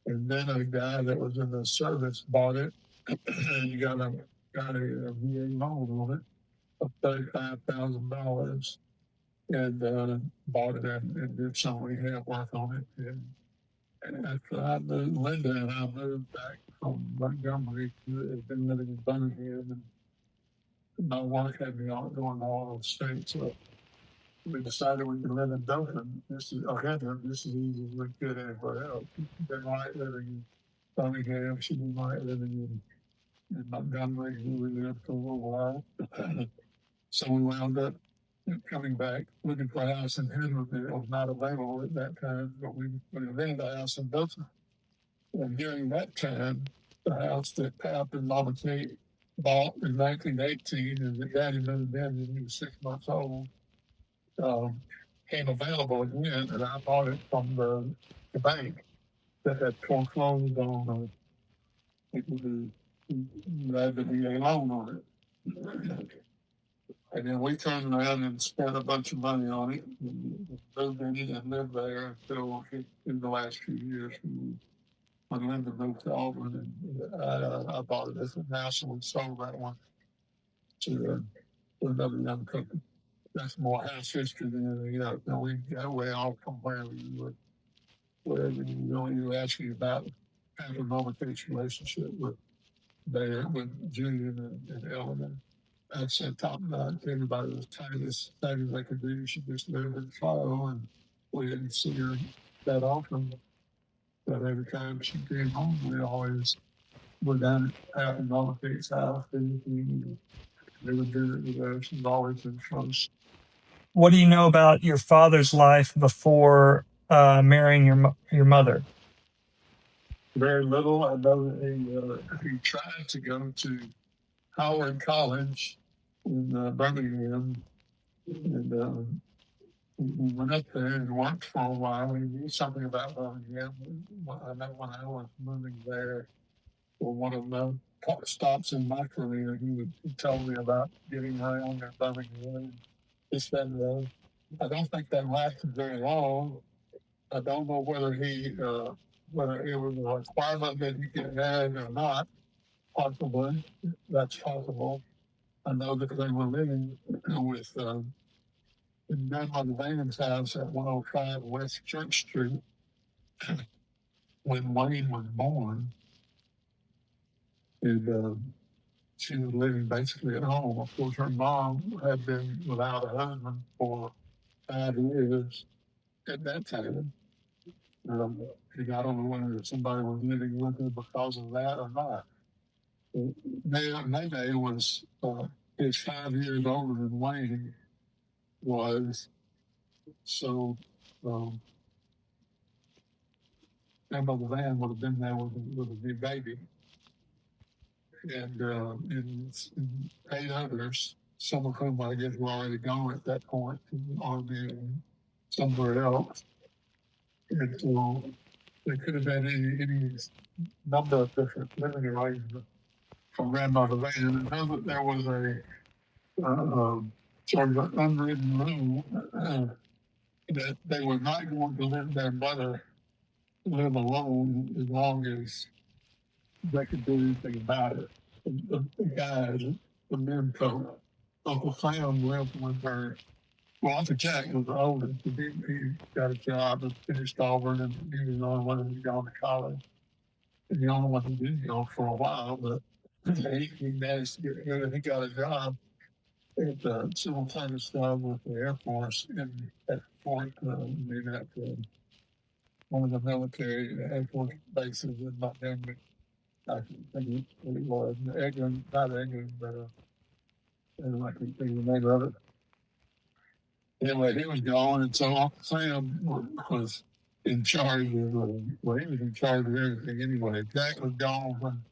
and then a guy that was in the service bought it, and got a VA loan on it of $35,000, and bought it and did some rehab work on it. And after I moved, Linda and I moved back from Montgomery, had been living in Birmingham, and my work had me on going to all those states. So we decided we could live in Dothan. This is easy as we could anywhere else. She didn't like living in Birmingham. She didn't like living in Montgomery, where we lived for a little while. So we wound up coming back, looking for a house in Henryville. It was not available at that time, but we rented a house in Dothan. And during that time, the house that Pap and Mama Kate bought in 1918, and that Daddy moved in when he was 6 months old, came available again, and I bought it from the bank that had foreclosed on people who had the VA loan on it. And then we turned around and spent a bunch of money on it, and moved in it and lived there until in the last few years. When Linda moved to Auburn, and I bought a different house, and we sold that one to another young couple. That's more house history than anything else. Now we got way off from where you were asking about having a momentary relationship with Julian and Eleanor. I said, top notch. Everybody was tight as they could do. She just lived in Florida, and we didn't see her that often. But every time she came home, we always were down at Pat and Mama Kate's house. And they would visit with us. She was always in close. What do you know about your father's life before marrying your mother? very little. I know that he tried to go to Howard College in Birmingham, and he went up there and worked for a while. He knew something about Birmingham. I know when I was moving there, for one of the stops in my career, he told me about getting around in Birmingham. This, that, and the other. I don't think that lasted very long. I don't know whether it was a requirement that you get married or not. Possibly, that's possible. I know that they were living with in Grandmother Vann's house at 105 West Church Street when Wayne was born, and she was living basically at home. Of course, her mom had been without a husband for 5 years at that time. And I don't know whether somebody was living with her because of that or not. Nene was is 5 years older than Wayne was, so um, Grandmother Vann would have been there with a new baby, and 8 others, some of whom I guess were already gone at that point to the army and somewhere else. And so there could have been any number of different living arrangements from Grandmother Vann. I know that there was a sort of an unwritten rule that they were not going to let their mother live alone as long as they could do anything about it. The guys, the men folk, Uncle Sam lived with her. Well, Uncle Jack was the oldest. He got a job and finished Auburn, and he was the only one who gone to college. And the only one who didn't go for a while, but he managed to get good. He got a job at the civil service job with the Air Force in at Fort, at one of the military Air Force bases in Montgomery. I think it was Eglin, not Eglin, but I can think of the name of it. Anyway, he was gone, and so Uncle Sam was in charge of. Well, he was in charge of everything anyway. Jack was gone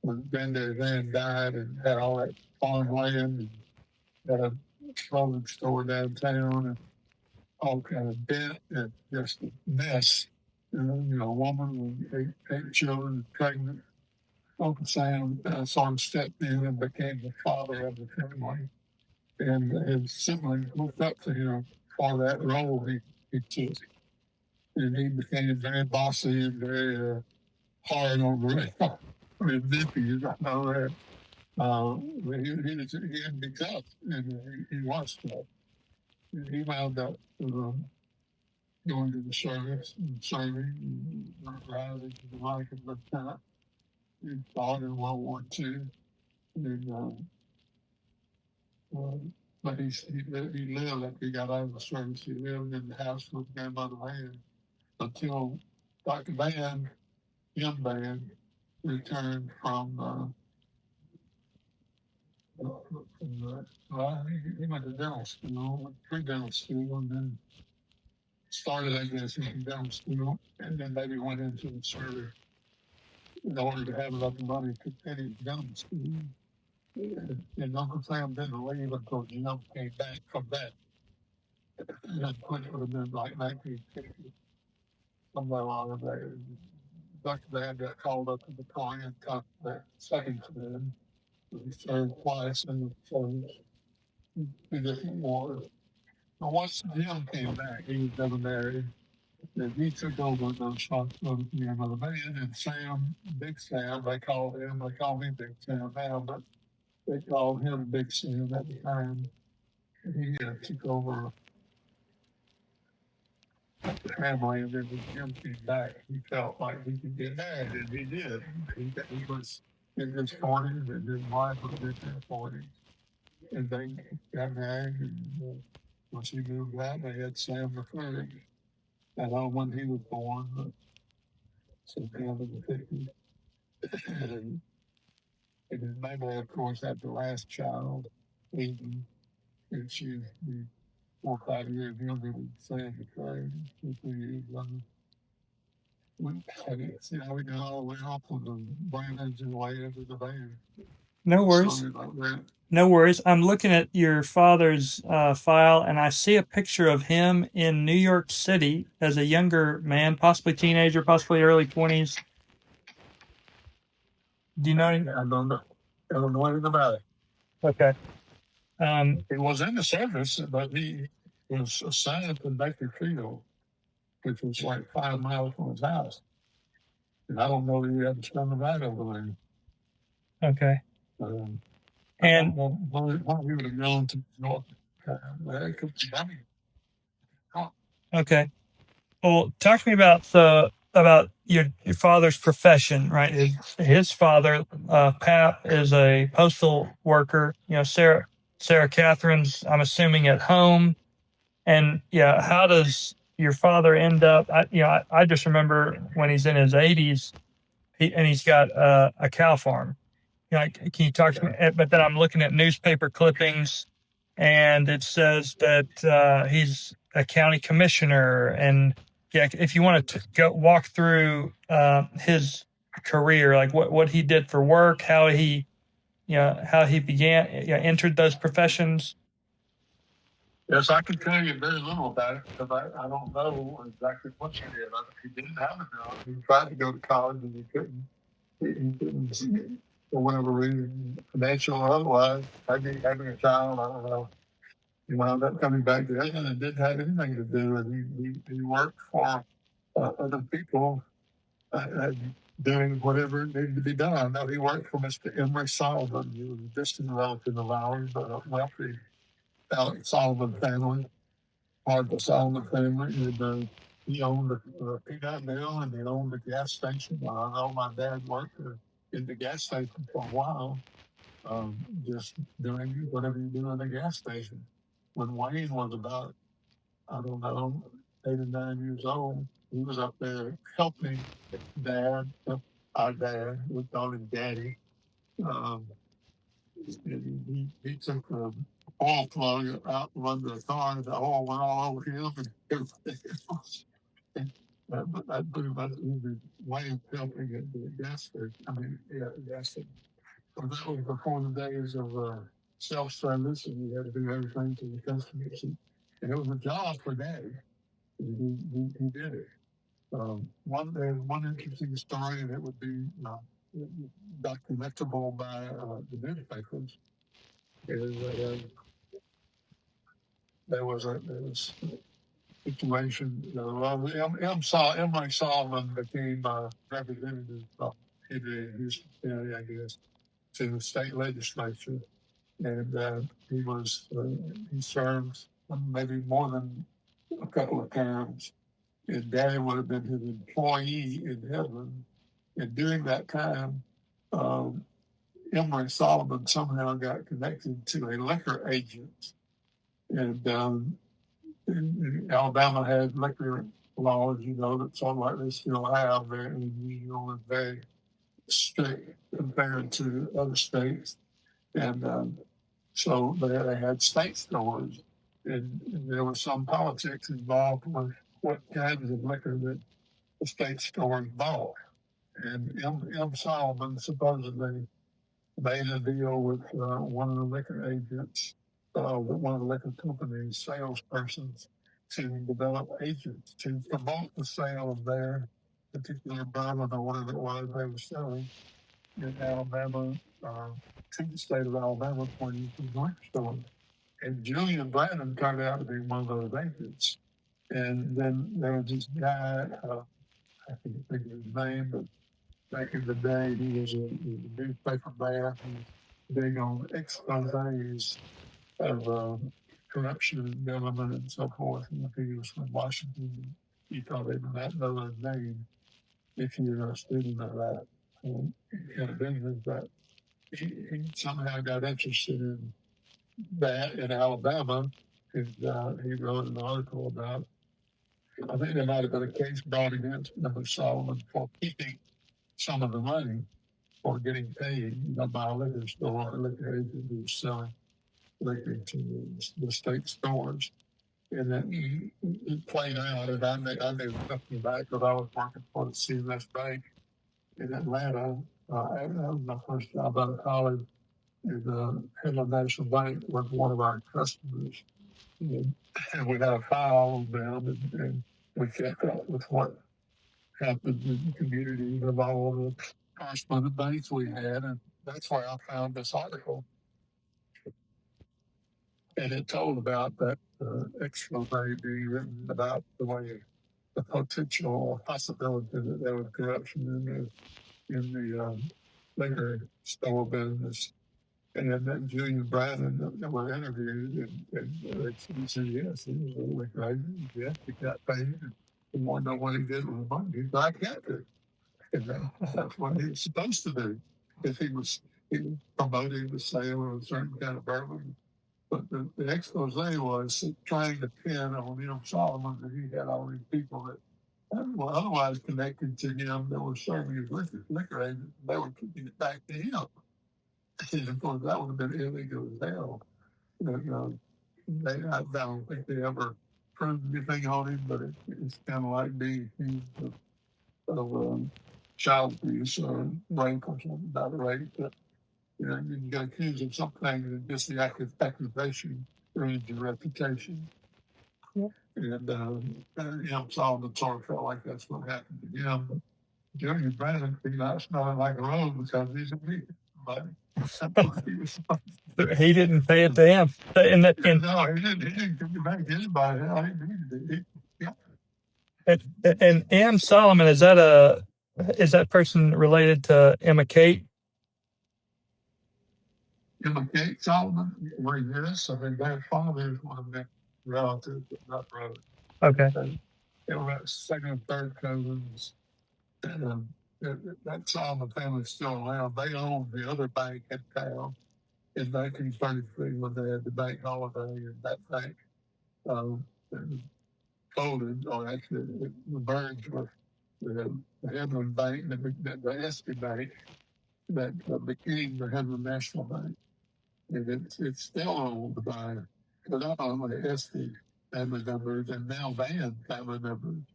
when Granddaddy Van died, and had all that farmland, and had a clothing store downtown, and all kind of debt, and just a mess. A woman with eight children, pregnant. Uncle Sam sort of stepped in and became the father of the family, and his siblings looked up to him for that role he took. And he became very bossy and very hard on the VPs. I know that. He had to be tough, and he was tough. And he wound up going to the service and serving and rising to the rank of lieutenant. He fought in World War II. And, uh, but he lived after he got out of the service. He lived in the house with Grandmother Vann until Dr. Vann, young Vann, returned he went to dental school, went through dental school, and then started, I guess, in dental school, and then maybe went into the service in order to have enough money to finish dental school. And Uncle Sam didn't leave until Jim came back from that. Which would have been like 1950, somewhere along there. Dr. Van got called up to the Korean and talked to that second command. He served twice in the service, 2 different wars. But once Jim came back, he was never married. And he took over the responsibility for Grandmother Van, and Sam, Big Sam, they call me Big Sam now, but they called him Big Sam at the time. He took over the family, and then when Jim came back, he felt like he could get married, and he did. He was in his 40s, and his wife was in her 40s. And they got married, and once he moved out, they had Sam the third. I don't know when he was born, but sometime in the 50s. And his mother, of course, had the last child, Eden, and she was 4 or 5 years younger than Sam the third, 2 years younger. we got all the way off of the Brannons and way into the van. No worries. Sorry about that. No worries. I'm looking at your father's file, and I see a picture of him in New York City as a younger man, possibly teenager, possibly early 20s. Do you know anything? I don't know. I don't know anything about it. Okay. He was in the service, but he was assigned to Bakersfield, which was like 5 miles from his house. And I don't know that he had to spend the night over there. Okay. And well, he would have gone to North. Okay. Well, talk to me about your father's profession, right? His father, Pap, is a postal worker. You know, Sarah Catherine's, I'm assuming, at home. And yeah, how does your father end up? I just remember when he's in his 80s, he's got a cow farm. Can you talk to me? But then I'm looking at newspaper clippings, and it says that he's a county commissioner. And yeah, if you want to go walk through his career, like what he did for work, how he began, entered those professions. Yes, I can tell you very little about it because I don't know exactly what he did. He didn't have a job. He tried to go to college and he couldn't. He couldn't for whatever reason, financial or otherwise. Maybe having a child, I don't know. He wound up coming back to England and didn't have anything to do. And he worked for other people doing whatever needed to be done. I know he worked for Mr. Emory Solomon. He was a distant relative of ours, but a wealthy Solomon family, part of the Solomon family. And he owned a peanut mill and he owned a gas station. I know my dad worked in the gas station for a while, just doing whatever you do in a gas station. When Wayne was about, I don't know, 8 or 9 years old, he was up there helping our dad, we called him Daddy. He took the oil plug out from under the car, and the oil went all over him. But I believe that was the way of helping at the gas station. Gas station. So that was before the days of self-service, and you had to do everything to the customers. And it was a job for Daddy. He did it. There's one interesting story, and it would be documentable by the newspapers. Is that there was a situation. Emory Solomon became representative of Houston County, I guess, to the state legislature, and he served maybe more than a couple of terms. And Daddy would have been his employee in heaven. And during that time, Emory Solomon somehow got connected to a liquor agent. And Alabama had liquor laws, that sort of like they still have, very unusual and very strict compared to other states. And so they had state stores, and there was some politics involved with what kinds of liquor that the state stores bought. And M. Solomon supposedly made a deal with one of the liquor agents, one of the liquor company's salespersons, to develop agents to promote the sale of their particular bourbon or whatever it was they were selling in Alabama, to the state of Alabama for use in liquor stores. And Julian Brannon turned out to be one of those agents. And then there was this guy, I can't think of his name, but back in the day, he was a newspaper man. He was big on exposés of corruption in government and so forth. And if he was from Washington, you probably might know his name if you're a student of that kind of business. But he somehow got interested in that in Alabama. And he wrote an article about, I think there might have been a case brought against Mr. Solomon for keeping some of the money for getting paid by a liquor store, a liquor agent who was selling liquor to the state stores. And then it played out, and I knew nothing about it because I was working for the CMS Bank in Atlanta. And that was my first job out of college. And Headland National Bank was one of our customers. And we had a file on them, and we kept up with what happened in the community of all the correspondent banks we had. And that's where I found this article. And it told about that expose being written about the way the potential possibility that there was corruption in the liquor store business. And then Julian Brannon that were interviewed, and he said, yes, he was a liquor agent. Yes, he got paid. And he wanted to know what he did with the money. He's like, I got it. And that's what he was supposed to do. If he was promoting the sale of a certain kind of bourbon. But the expose was trying to pin on Emory Solomon that he had all these people that were otherwise connected to him that were serving as liquor agents. They were keeping it back to him. And of course, that would have been illegal as hell. I don't think they ever proved anything on him, but it's kind of like being accused of child abuse or rape or something about rape. But, you get accused of something and just the accusation ruins your reputation. Yeah. And Solomon sort of felt like that's what happened to him. Julian Brannon, he's not smelling like a rose because he's a vegan. But He didn't pay it to him. no, he didn't give it back to anybody. All he needed it. And M. Solomon, is that person related to Emma Kate? Emma Kate Solomon, well, yes. I mean, their father is one of their relatives, but not brothers. Okay. They were about second and third cousins. And that Solomon family is still around. They owned the other bank in town in 1933 when they had the bank holiday, and that bank folded, or actually it merged with the Headland Bank, the Esty Bank that became the Headland National Bank. And it's still owned by not only Esty family members and now Vann family members,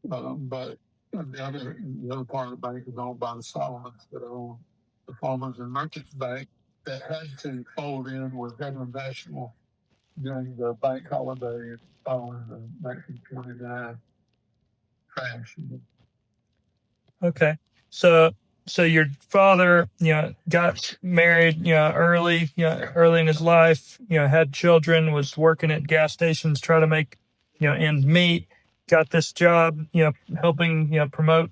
but the other part of the bank is owned by the Solomons that own the Farmers and Merchants Bank that had to fold in with Headland National during the bank holiday following the 1929 crash. Okay. So your father, got married, early in his life, had children, was working at gas stations, trying to make, ends meet, got this job, helping, promote,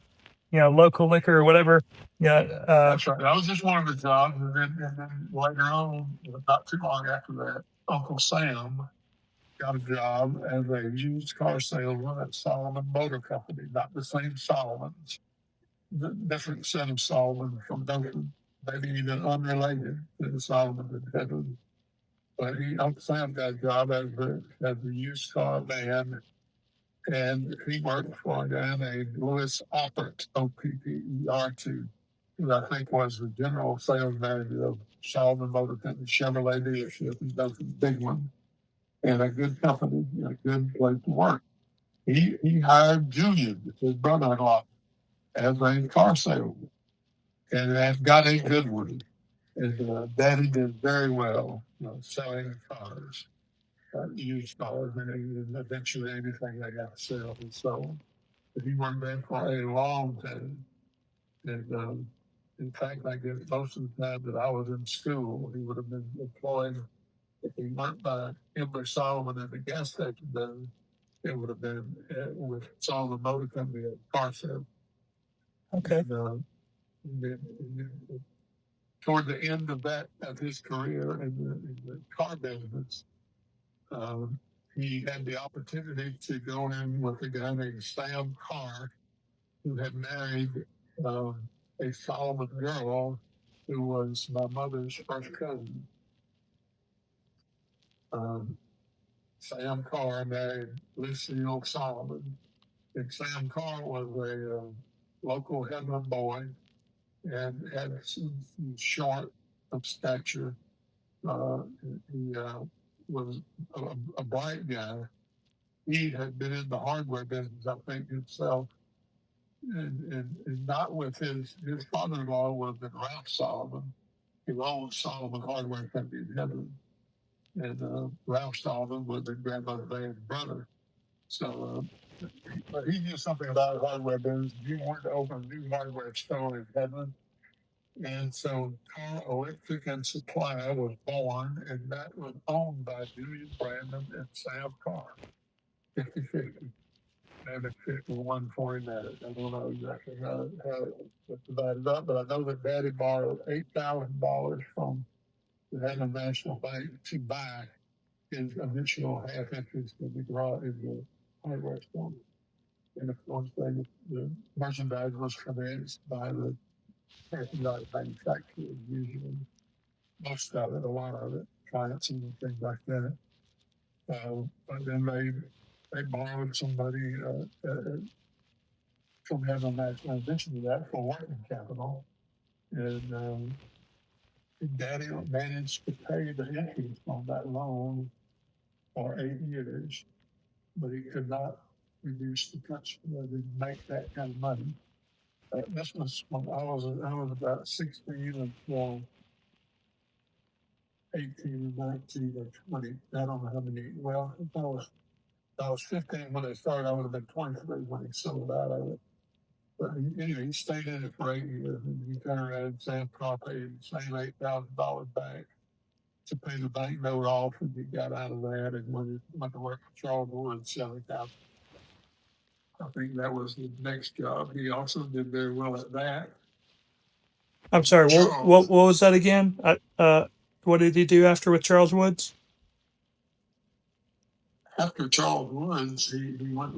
local liquor or whatever. That's right. That was just one of the jobs. And then later on, not too long after that, Uncle Sam got a job as a used car salesman at Solomon Motor Company, not the same Solomons, the different set of Solomon from Dothan, maybe even unrelated to the Solomon that Headland. But Uncle Sam got a job as a used car man, and he worked for a guy named Louis Oppert, Oppert, who I think was the general sales manager of Solomon Motor Company Chevrolet dealership in Dothan, big one, and a good company, a good place to work. He hired Julian, his brother-in-law, as a car salesman, and got a good one. And Daddy did very well, selling cars, used cars, and eventually anything they got to sell he sold. But he worked there for a long time. And in fact, I guess most of the time that I was in school, he would have been employed. If he weren't by Emory Solomon at the gas station, then it would have been with Solomon Motor Company at car sale. Okay. And toward the end of his career in the car business, he had the opportunity to go in with a guy named Sam Carr, who had married a Solomon girl who was my mother's first cousin. Sam Carr married Lucille Solomon, and Sam Carr was a local Headland boy and had some short of stature. He was a bright guy, he had been in the hardware business, I think, himself, and not with his father-in-law was Ralph Solomon, who owned Solomon Hardware Company in Heaven. And Ralph Solomon was his grandmother Van's brother. So, but he knew something about hardware business. He wanted to open a new hardware store in Heaven. And so Carr Electric and Supply was born, and that was owned by Julian Brannon and Sam Carr, 50-50. And it's 51-49. I don't know exactly how it was divided up, but I know that Daddy borrowed $8,000 from the Heaven National Bank to buy his initial half interest in the garage in the hardware store. And of course, the merchandise was financed by the merchandise manufacturers, usually most of it, a lot of it, financing and things like that. But then they borrowed somebody from Heaven National, in addition to that, for working capital. And Daddy managed to pay the interest on that loan for 8 years, but he could not reduce the principal. Didn't make that kind of money. This was when I was about 16 until 18, 19, or 20. I don't know how many. Well, if I was 15 when they started. I would have been 23 when he sold out of it. But anyway, he stayed in it for 8 years, and he turned around and Sam Carr paid the same $8,000 back to pay the bank note off, and he got out of that and went to work for Charles Wood selling out. I think that was his next job. He also did very well at that. I'm sorry. What was that again? What did he do after with Charles Woods? After Charles Woods, he went.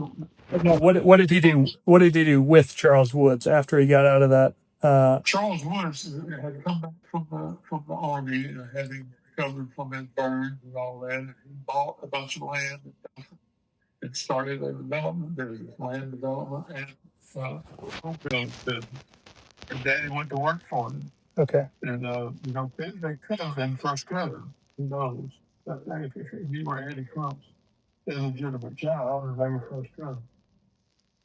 No, what did he do? What did he do with Charles Woods after he got out of that? Charles Woods had come back from the army, having recovered from his burns and all that, and he bought a bunch of land and started a development business, land development and home building business. And Daddy went to work for him. Okay. And they could have been first cousin. Who knows? But if he were Eddie Crump's illegitimate child, and they were first cousin.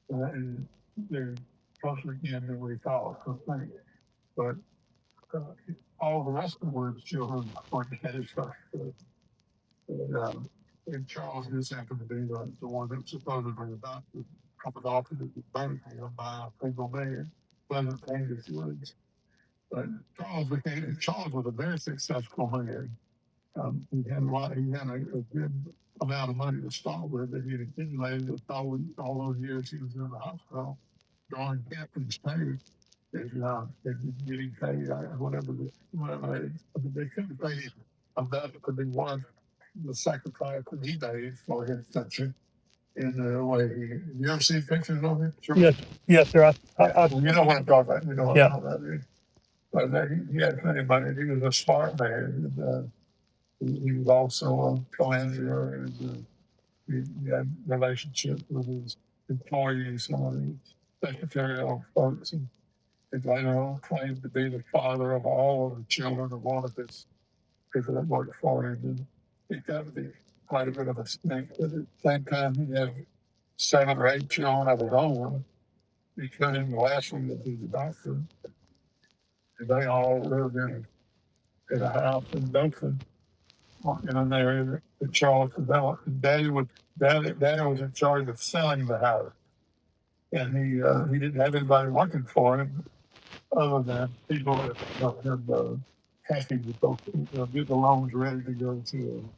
And they're closer again than we thought, I think. But all the rest of the Woods children were Daddy's first cousin. And Charles just happened to be the one that was supposedly adopted, adopted at the Birmingham by a single man, Pleasant Angus Woods. But Charles was a very successful man. He had a good amount of money to start with that he had accumulated with all those years he was in the hospital, drawing captain's pay. And getting paid whatever they couldn't pay him enough to be worth the sacrifice that he made for his country. In the way you ever seen pictures of him? Sure. Yes, sir. You know what I'm talking about. You know what I'm talking about. But he had plenty of money. He was a smart man. And, he was also a philanderer, and he had relationships with his employees, some of the secretarial folks, and later on claimed to be the father of all of the children of one of his people that worked for him. And he got to be quite a bit of a snake. But at the same time, he had 7 or 8 children of his own, including the last one that was a doctor. And they all lived in a house in Dothan, in an area that Charles developed. And Daddy was in charge of selling the house. And he didn't have anybody working for him other than people that helped him happy to go get the loans ready to go to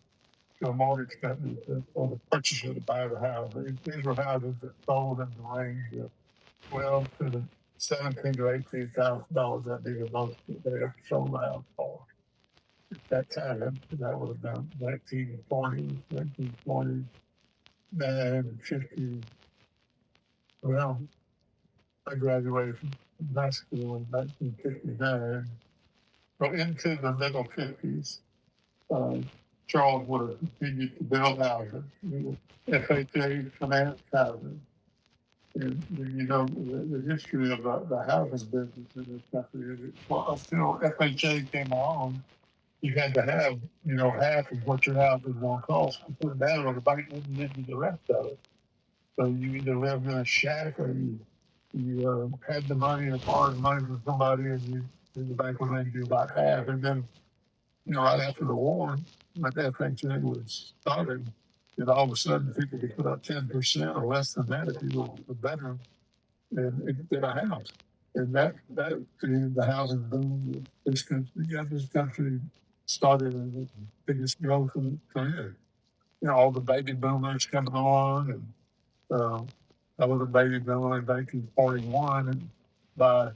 a mortgage company for the purchaser to buy the house. These were houses that sold in the range of to the $17,000 to $18,000 that they were most they ever sold the house for. At that time, that would have been 1940s, 1949, and 50. Well, I graduated from high school in 1959. So into the middle 50s, Charles would have continued to build houses. FHA financed houses. And the history of the housing business in this country is until FHA came along, you had to have, half of what your house was going to cost to put it down, or the bank wouldn't give you the rest of it. So you either lived in a shack or you had the money or borrowed money from somebody and the bank would lend you about half. And then, right after the war, when that thing was started, and all of a sudden people could put up 10% or less than that if you were a veteran and get a house. And that created the housing boom. This country started in the biggest growth in its career. All the baby boomers coming along, and I was a baby boomer in 1941, and by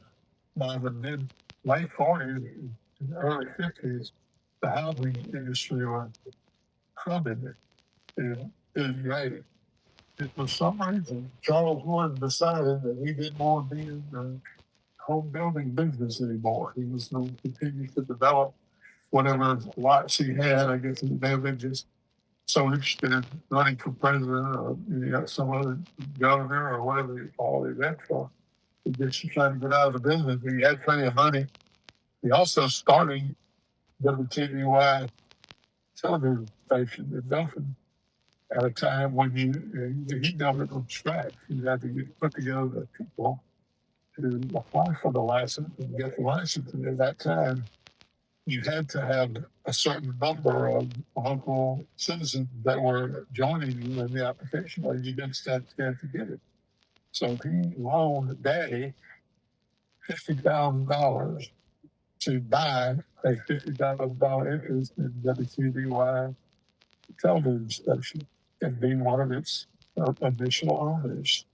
the late 40s and early 50s, the housing industry was crumbling. And it was great. For some reason, Charles Wood decided that he didn't want to be in the home building business anymore. He was going to continue to develop whatever lots he had. I guess he may have been just so interested in running for president or some other governor or whatever you call it that for. He just trying to get out of the business. He had plenty of money. He also started WTVY television station in Dothan at a time when he done it from scratch. You had to put together the people to apply for the license and get the license. And at that time, you had to have a certain number of local citizens that were joining you in the application, or you didn't stand a chance to get it. So he loaned Daddy $50,000 to buy a $50,000 interest in WCBY television station and be one of its initial owners.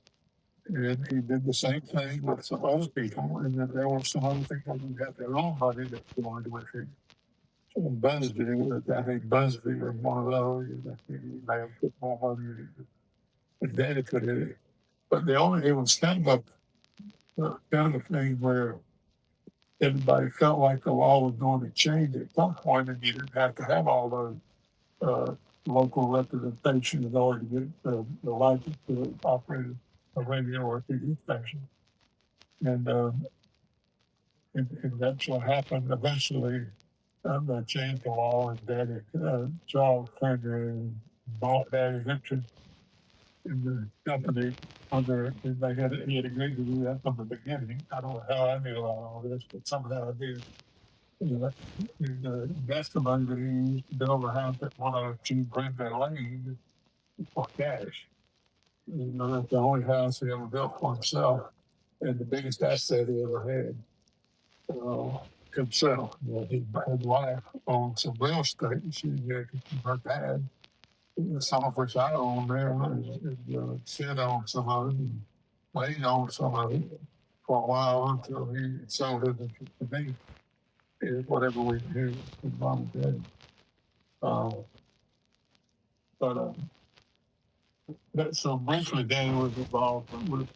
And he did the same thing with some other people, and then there were some other people who had their own money that joined with him. Busby, I think Busby was one of those. He may have put more money in it than Daddy put in it. But the only it was kind of a thing where everybody felt like the law was going to change at some point, and you didn't have to have all those local representation in order to get the license to operate a radio or TV station. And that's what happened eventually. They changed the law, and Daddy Charles turned and bought Daddy's interest in the company under. He had agreed to do that from the beginning. I don't know how I knew about all this, but somehow I did. That's the money that he used to build a house at 102 Brentwood Lane for cash. That's the only house he ever built for himself, and the biggest asset he ever had. Himself. His wife owned some real estate. She had her dad, some of which I own there. Sid owned some of it, and Wayne owned some of it for a while until he sold it to me. Whatever we do with mom and dad. But so briefly, Dan was involved with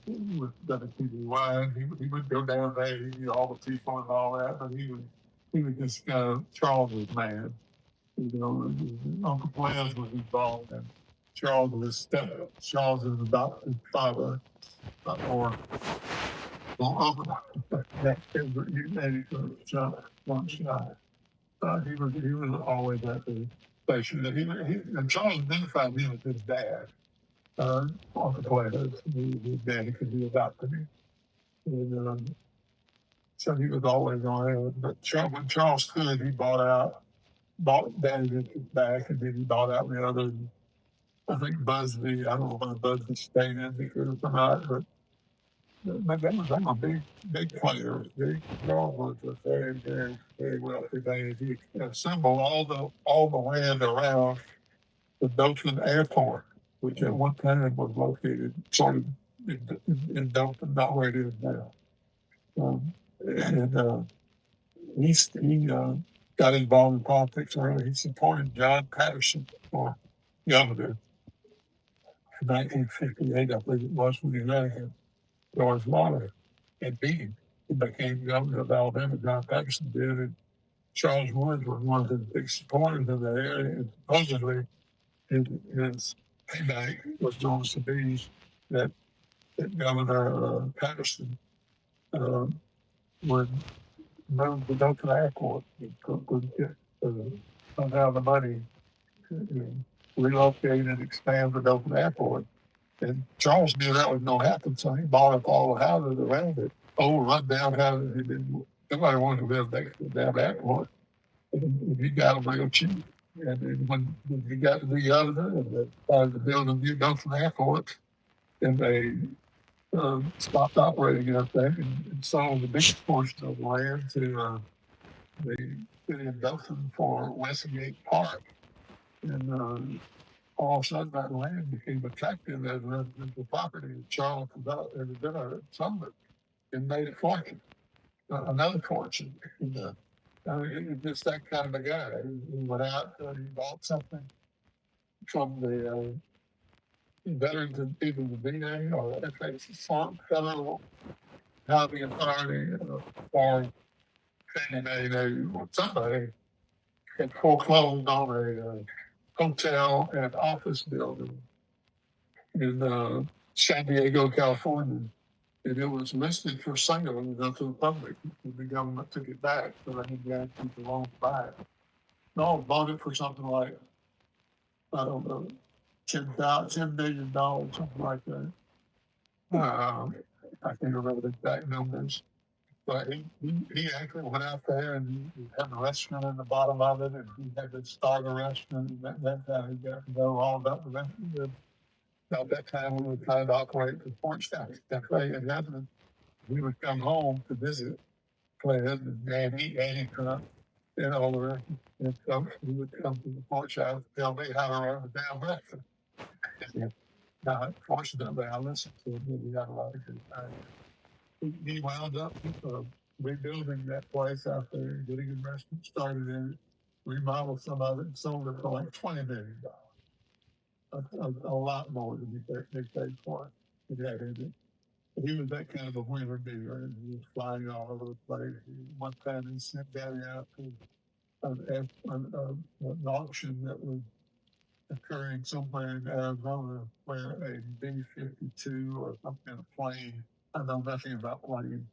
WTVY. He would go down there, he knew all the people and all that, but he was just Charles's man. Uncle Glenn was involved, and Charles was Charles is adopted father, or uncle. That is you maybe one shot. He was always at the station. And Charles identified me as his dad. On the players, his daddy could be adopted me. And so he was always on it. But when Charles could, he bought Daddy's interest back, and then he bought out the other. I think Busby, I don't know whether Busby stayed in the group or not, but I'm a big player. Charles was a very, very, very wealthy man. He assembled all the land around the Dothan Airport, which at one time was located sort of in Dothan, not where it is now. And he got involved in politics early. He supported John Patterson for governor in 1958, I believe it was, when he ran against George Water and beat him. He became governor of Alabama. John Patterson did, and Charles Wood was one of the big supporters of that area. And supposedly, his payback was going to be that Governor Patterson would move the Dothan Airport, would get somehow the money to relocate and expand the Dothan Airport. And Charles knew that was going to happen, so he bought up all the houses around it. Old rundown houses. He didn't. Nobody wanted to live next to the damn airport. And he got them real cheap. And then when he got to the other and they started to build a new Duncan airport, and they stopped operating up there and sold the biggest portion of land to the city of Dothan for Westgate Park. And all of a sudden, that land became attractive as residential property. And Charles and some of it and made a fortune, another fortune. And, I mean, he was just that kind of a guy. He went out, he bought something from the Veterans and People of the VA or FA Federal Housing Authority or Fannie Mae, somebody had foreclosed on a hotel and office building in San Diego, California. And it was listed for sale and go to the public. The government took it back, so they had guaranteed the loan to buy it. No, bought it for something like, I don't know, $10 million, something like that. I can't remember the exact numbers. But he actually went out there and he had a restaurant in the bottom of it, and he had to start a restaurant, and that's how he got to know all about the restaurant. About that time, we were trying to operate the Porch Cafe in Lebanon. We would come home to visit Fred and Annie Trump and all the rest. And so we would come to the Porch House and tell me how to run the damn restaurant. Now, fortunately, I listened to him. We got a lot of good time. He wound up rebuilding that place out there, getting a restaurant started in it, remodeled some of it, and sold it for like $20 million. A lot more than they paid for it. It had in it. He was that kind of a winner dealer, and he was flying all over the place. One time he sent Daddy out to an auction that was occurring somewhere in Arizona where a B-52 or some kind of plane, I know nothing about planes,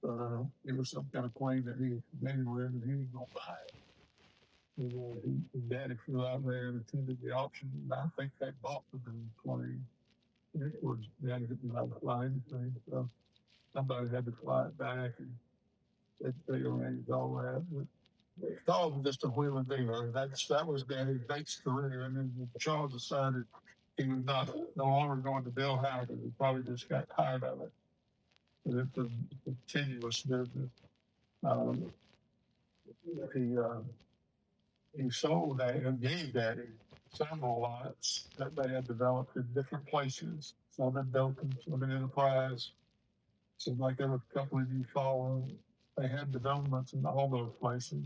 but it was some kind of plane that he was familiar with, and he was going to buy it. His daddy flew out there and attended the auction, and I think they bought the plane. It was daddy didn't know how to fly anything, so somebody had to fly it back, and they arranged all that. But Charles was just a wheeling dealer. That was Daddy's base career, and then Charles decided he was no longer going to build houses. He probably just got tired of it. It's a continuous business. Um, he he sold that and gave Daddy several lots that they had developed in different places. Some in Dothan, some in Enterprise. Seemed like there were a couple of you following. They had developments in all those places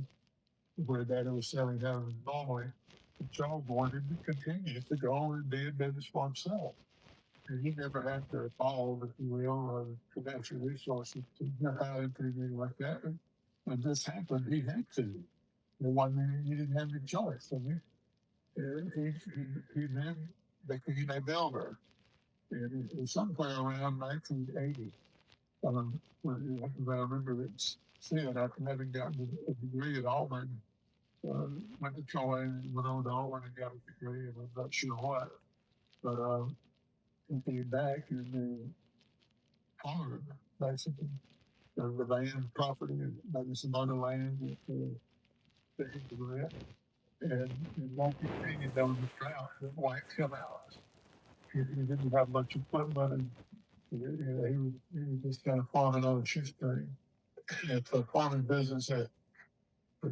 where Daddy was selling houses normally. Charles wanted to continue to go on and be a business for himself. And he never had to follow, if you will, financial resources to hire into anything like that. And when this happened, he had to. He didn't have any choice. I mean, he then became a builder. And it was somewhere around 1980. I remember seeing after having gotten a degree at Auburn, went to Troy and went on to Auburn and got a degree, and I'm not sure what. But he came back and farmed, basically. The land, property, and maybe some other land that he could rent. And in 1980, there was a drought that wiped him out. He didn't have much equipment, and he was just kind of farming on a shoestring. If the farming business had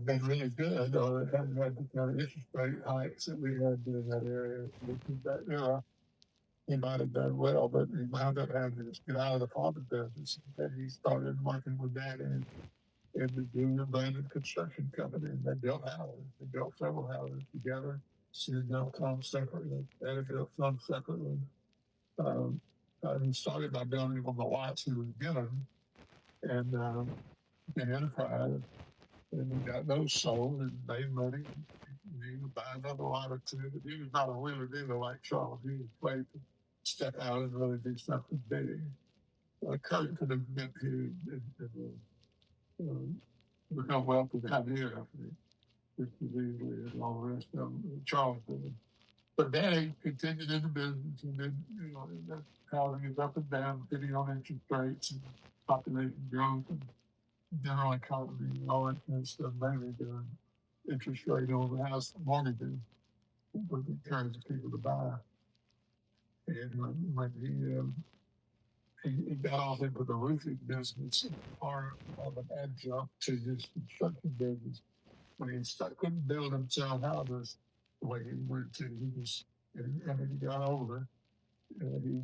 been really good, or it hadn't had the kind of interest rate hikes that we had in that area, that era, he might have done well, but he wound up having to just get out of the farming business. And he started working with Dad in the Julian Brannon construction company, and they built houses. They built several houses together. She built some separately. Daddy built some separately. He started by building on the lots he was given, and in Enterprise, and he got those sold and made money. He would buy another lot or two, but he was not a wheeler dealer like Charles. He was afraid to step out and really do something big. Kurt could have been to become wealthy down here, which is easily and all the rest of them. Charles did. But Daddy continued in the business and did, that housing is up and down, depending on interest rates and population growth and general economy and all that kind of stuff, mainly the interest rate on the house mortgages would encourage people to buy. And when he got off into the roofing business, part of an adjunct to his construction business, when he couldn't build himself houses the way he wanted to, and when he got older, he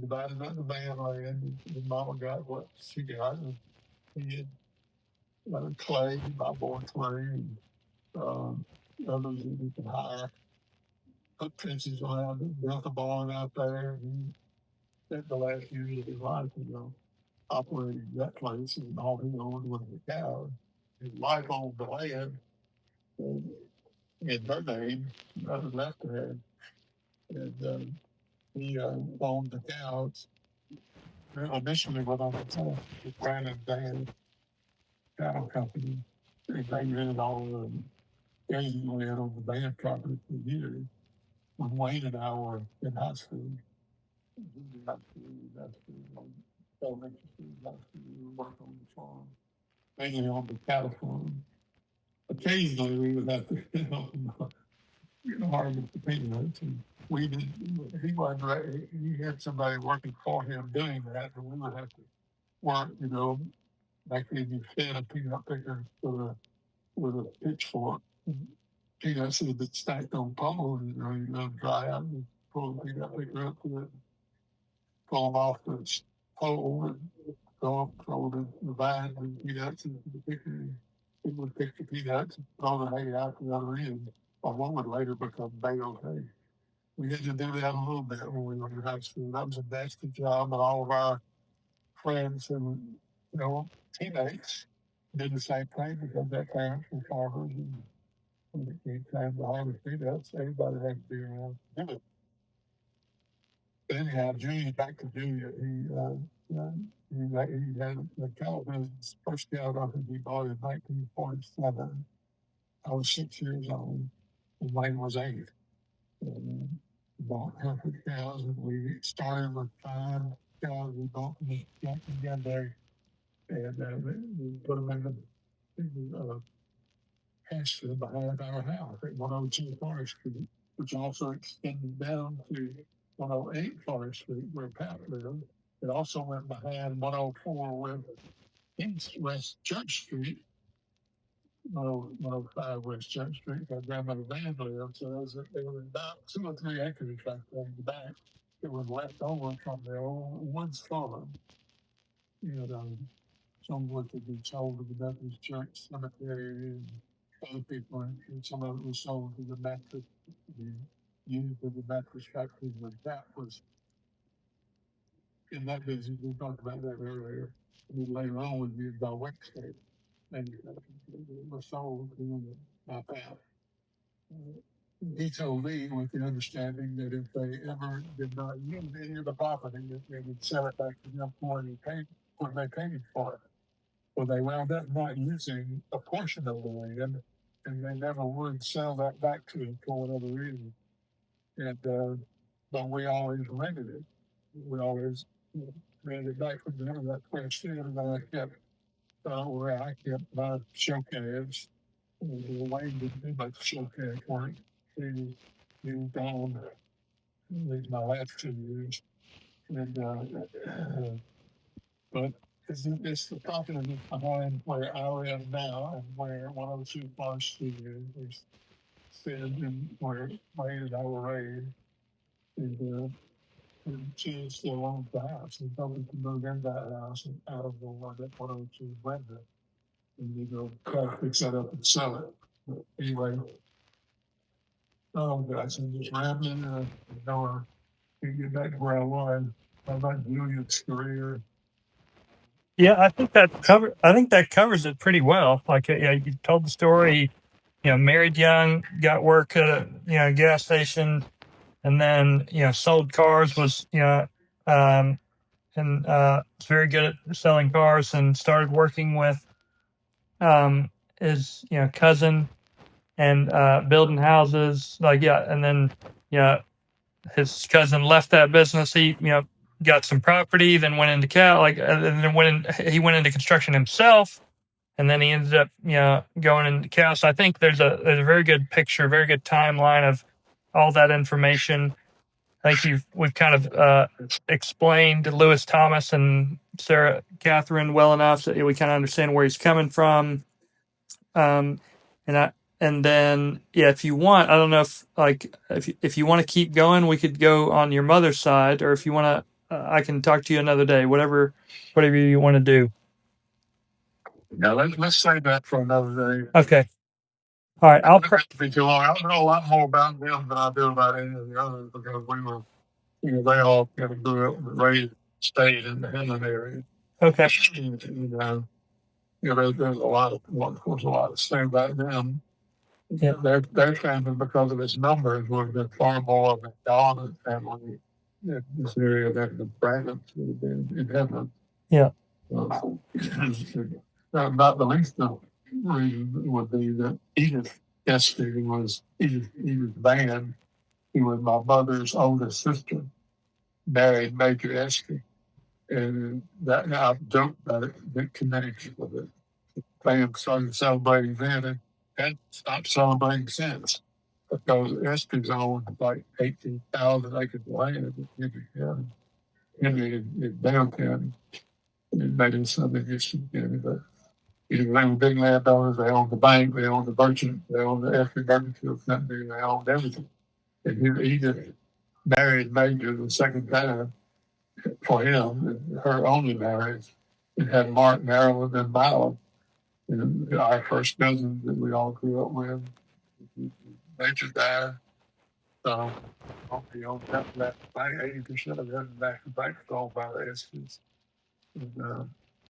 divided up the van land. His mama got what she got, and he had clay, my boy clay, and others that he could hire, put fences around it, built a barn out there. And he spent the last years of his life, operating that place, and all he owned was the cow. His wife owned the land in her name, nothing left to her. And he owned the cows. Initially, what I was told, the Brannon Sept cattle company, they rented all the grazing land on the band property for years. When Wayne and I were in high school, elementary school, high school, we would work on the farm, mainly on the cattle farm. Occasionally, we would have to, harvest the peanuts, and we did. He wasn't ready. He had somebody working for him doing that, and we would have to work, like if you fed a peanut picker with a pitchfork. Peanuts that had been stacked on poles, dry out and pull the peanut picker up to it, pull them off the pole and go up, throw the vine and peanuts into the picker. It would pick the peanuts and throw the hay out the other end, or what would later become baled hay. We had to do that a little bit when we were in high school. That was a nasty job, and all of our friends and teammates did the same thing because their parents were farmers, and when it came time to harvest peanuts, everybody had to be around to do it. But anyhow, Julian, back to Julian, he had the cow business. First cow I think he bought in 1947. I was 6 years old, and Wayne was 8. And bought 100 cows, and we started with 5 cows we bought from the Jackson Gun Day, and we put them in the pasture behind our house at 102 Forest Street, which also extended down to 108 Forest Street, where Pat lived. It also went behind 104 with West Church Street, 105 West Church Street, where Grandmother Vann lived. So there was about 2 or 3 acres back there in the back that was left over from the old woods farm. Some of it had been sold to the Methodist Church Cemetery and other people, and some of it was sold to the Methodist, used for the Methodist factory when that was in that business. We talked about that earlier. And then later on was used by Wex-Tex manufacturing. It was sold to my pal. He told me with the understanding that if they ever did not use any of the property, that they would sell it back to them for what they paid for it. Well, they wound up not using a portion of the land, and they never would sell that back to him for whatever reason. And but we always rented it. We always rented it back from them. That first year that I kept, where I kept my show calves. Wayne didn't do much show calf work. He was gone these my last 2 years, and but it's the confidence behind where I live now and where 102 Forest Street is said, and where Wayne and I were raised. And she still owns the house, and probably can move in that house and out of the one at 102 Brenda, and try to fix that up and sell it. But anyway, guys, I'm just rambling. To get back to where I was. How about Julian's career? Yeah, I think that covers it pretty well. Like, you told the story. Married young, got work at a gas station, and then sold cars. Was and was very good at selling cars, and started working with his cousin and building houses. Like, yeah, and then his cousin left that business. He got some property, then went into and then he went into construction himself, and then he ended up going into cow. So I think there's a very good picture, very good timeline of all that information. I think we've kind of explained Lewis Thomas and Sarah Catherine well enough that we kind of understand where he's coming from. And then if you want, I don't know if you want to keep going, we could go on your mother's side, or if you want to, I can talk to you another day. Whatever you want to do. Yeah, let's save that for another day. Okay. All right. I'll be too long. I know a lot more about them than I do about any of the others because we were, they all kind of grew up and raised, stayed in the Henley area. Okay. And, there's a lot of say about them. Yeah. Their family, because of its numbers, would have been far more of a dominant family in this area than the Brannons would have been in Henley. Yeah. Not the least of reason would be that Edith Vann, who was my mother's oldest sister, married Major Esty. And that I joked about it, the connection with it. Fans started celebrating then and stopped celebrating since. Because Esty's owned like 18,000 acres of land in Henry County, in Down County. And made it something interesting, but they were big landowners. They owned the bank, they owned the merchant, they owned the Esty Mercantile Company, they owned everything. And here Edith married Major the second time for him, her only marriage, and had Mark, Marilyn, and Milo. And our first cousins that we all grew up with. Major died. So he owned that bank, 80% of that bank was owned by the Estes. And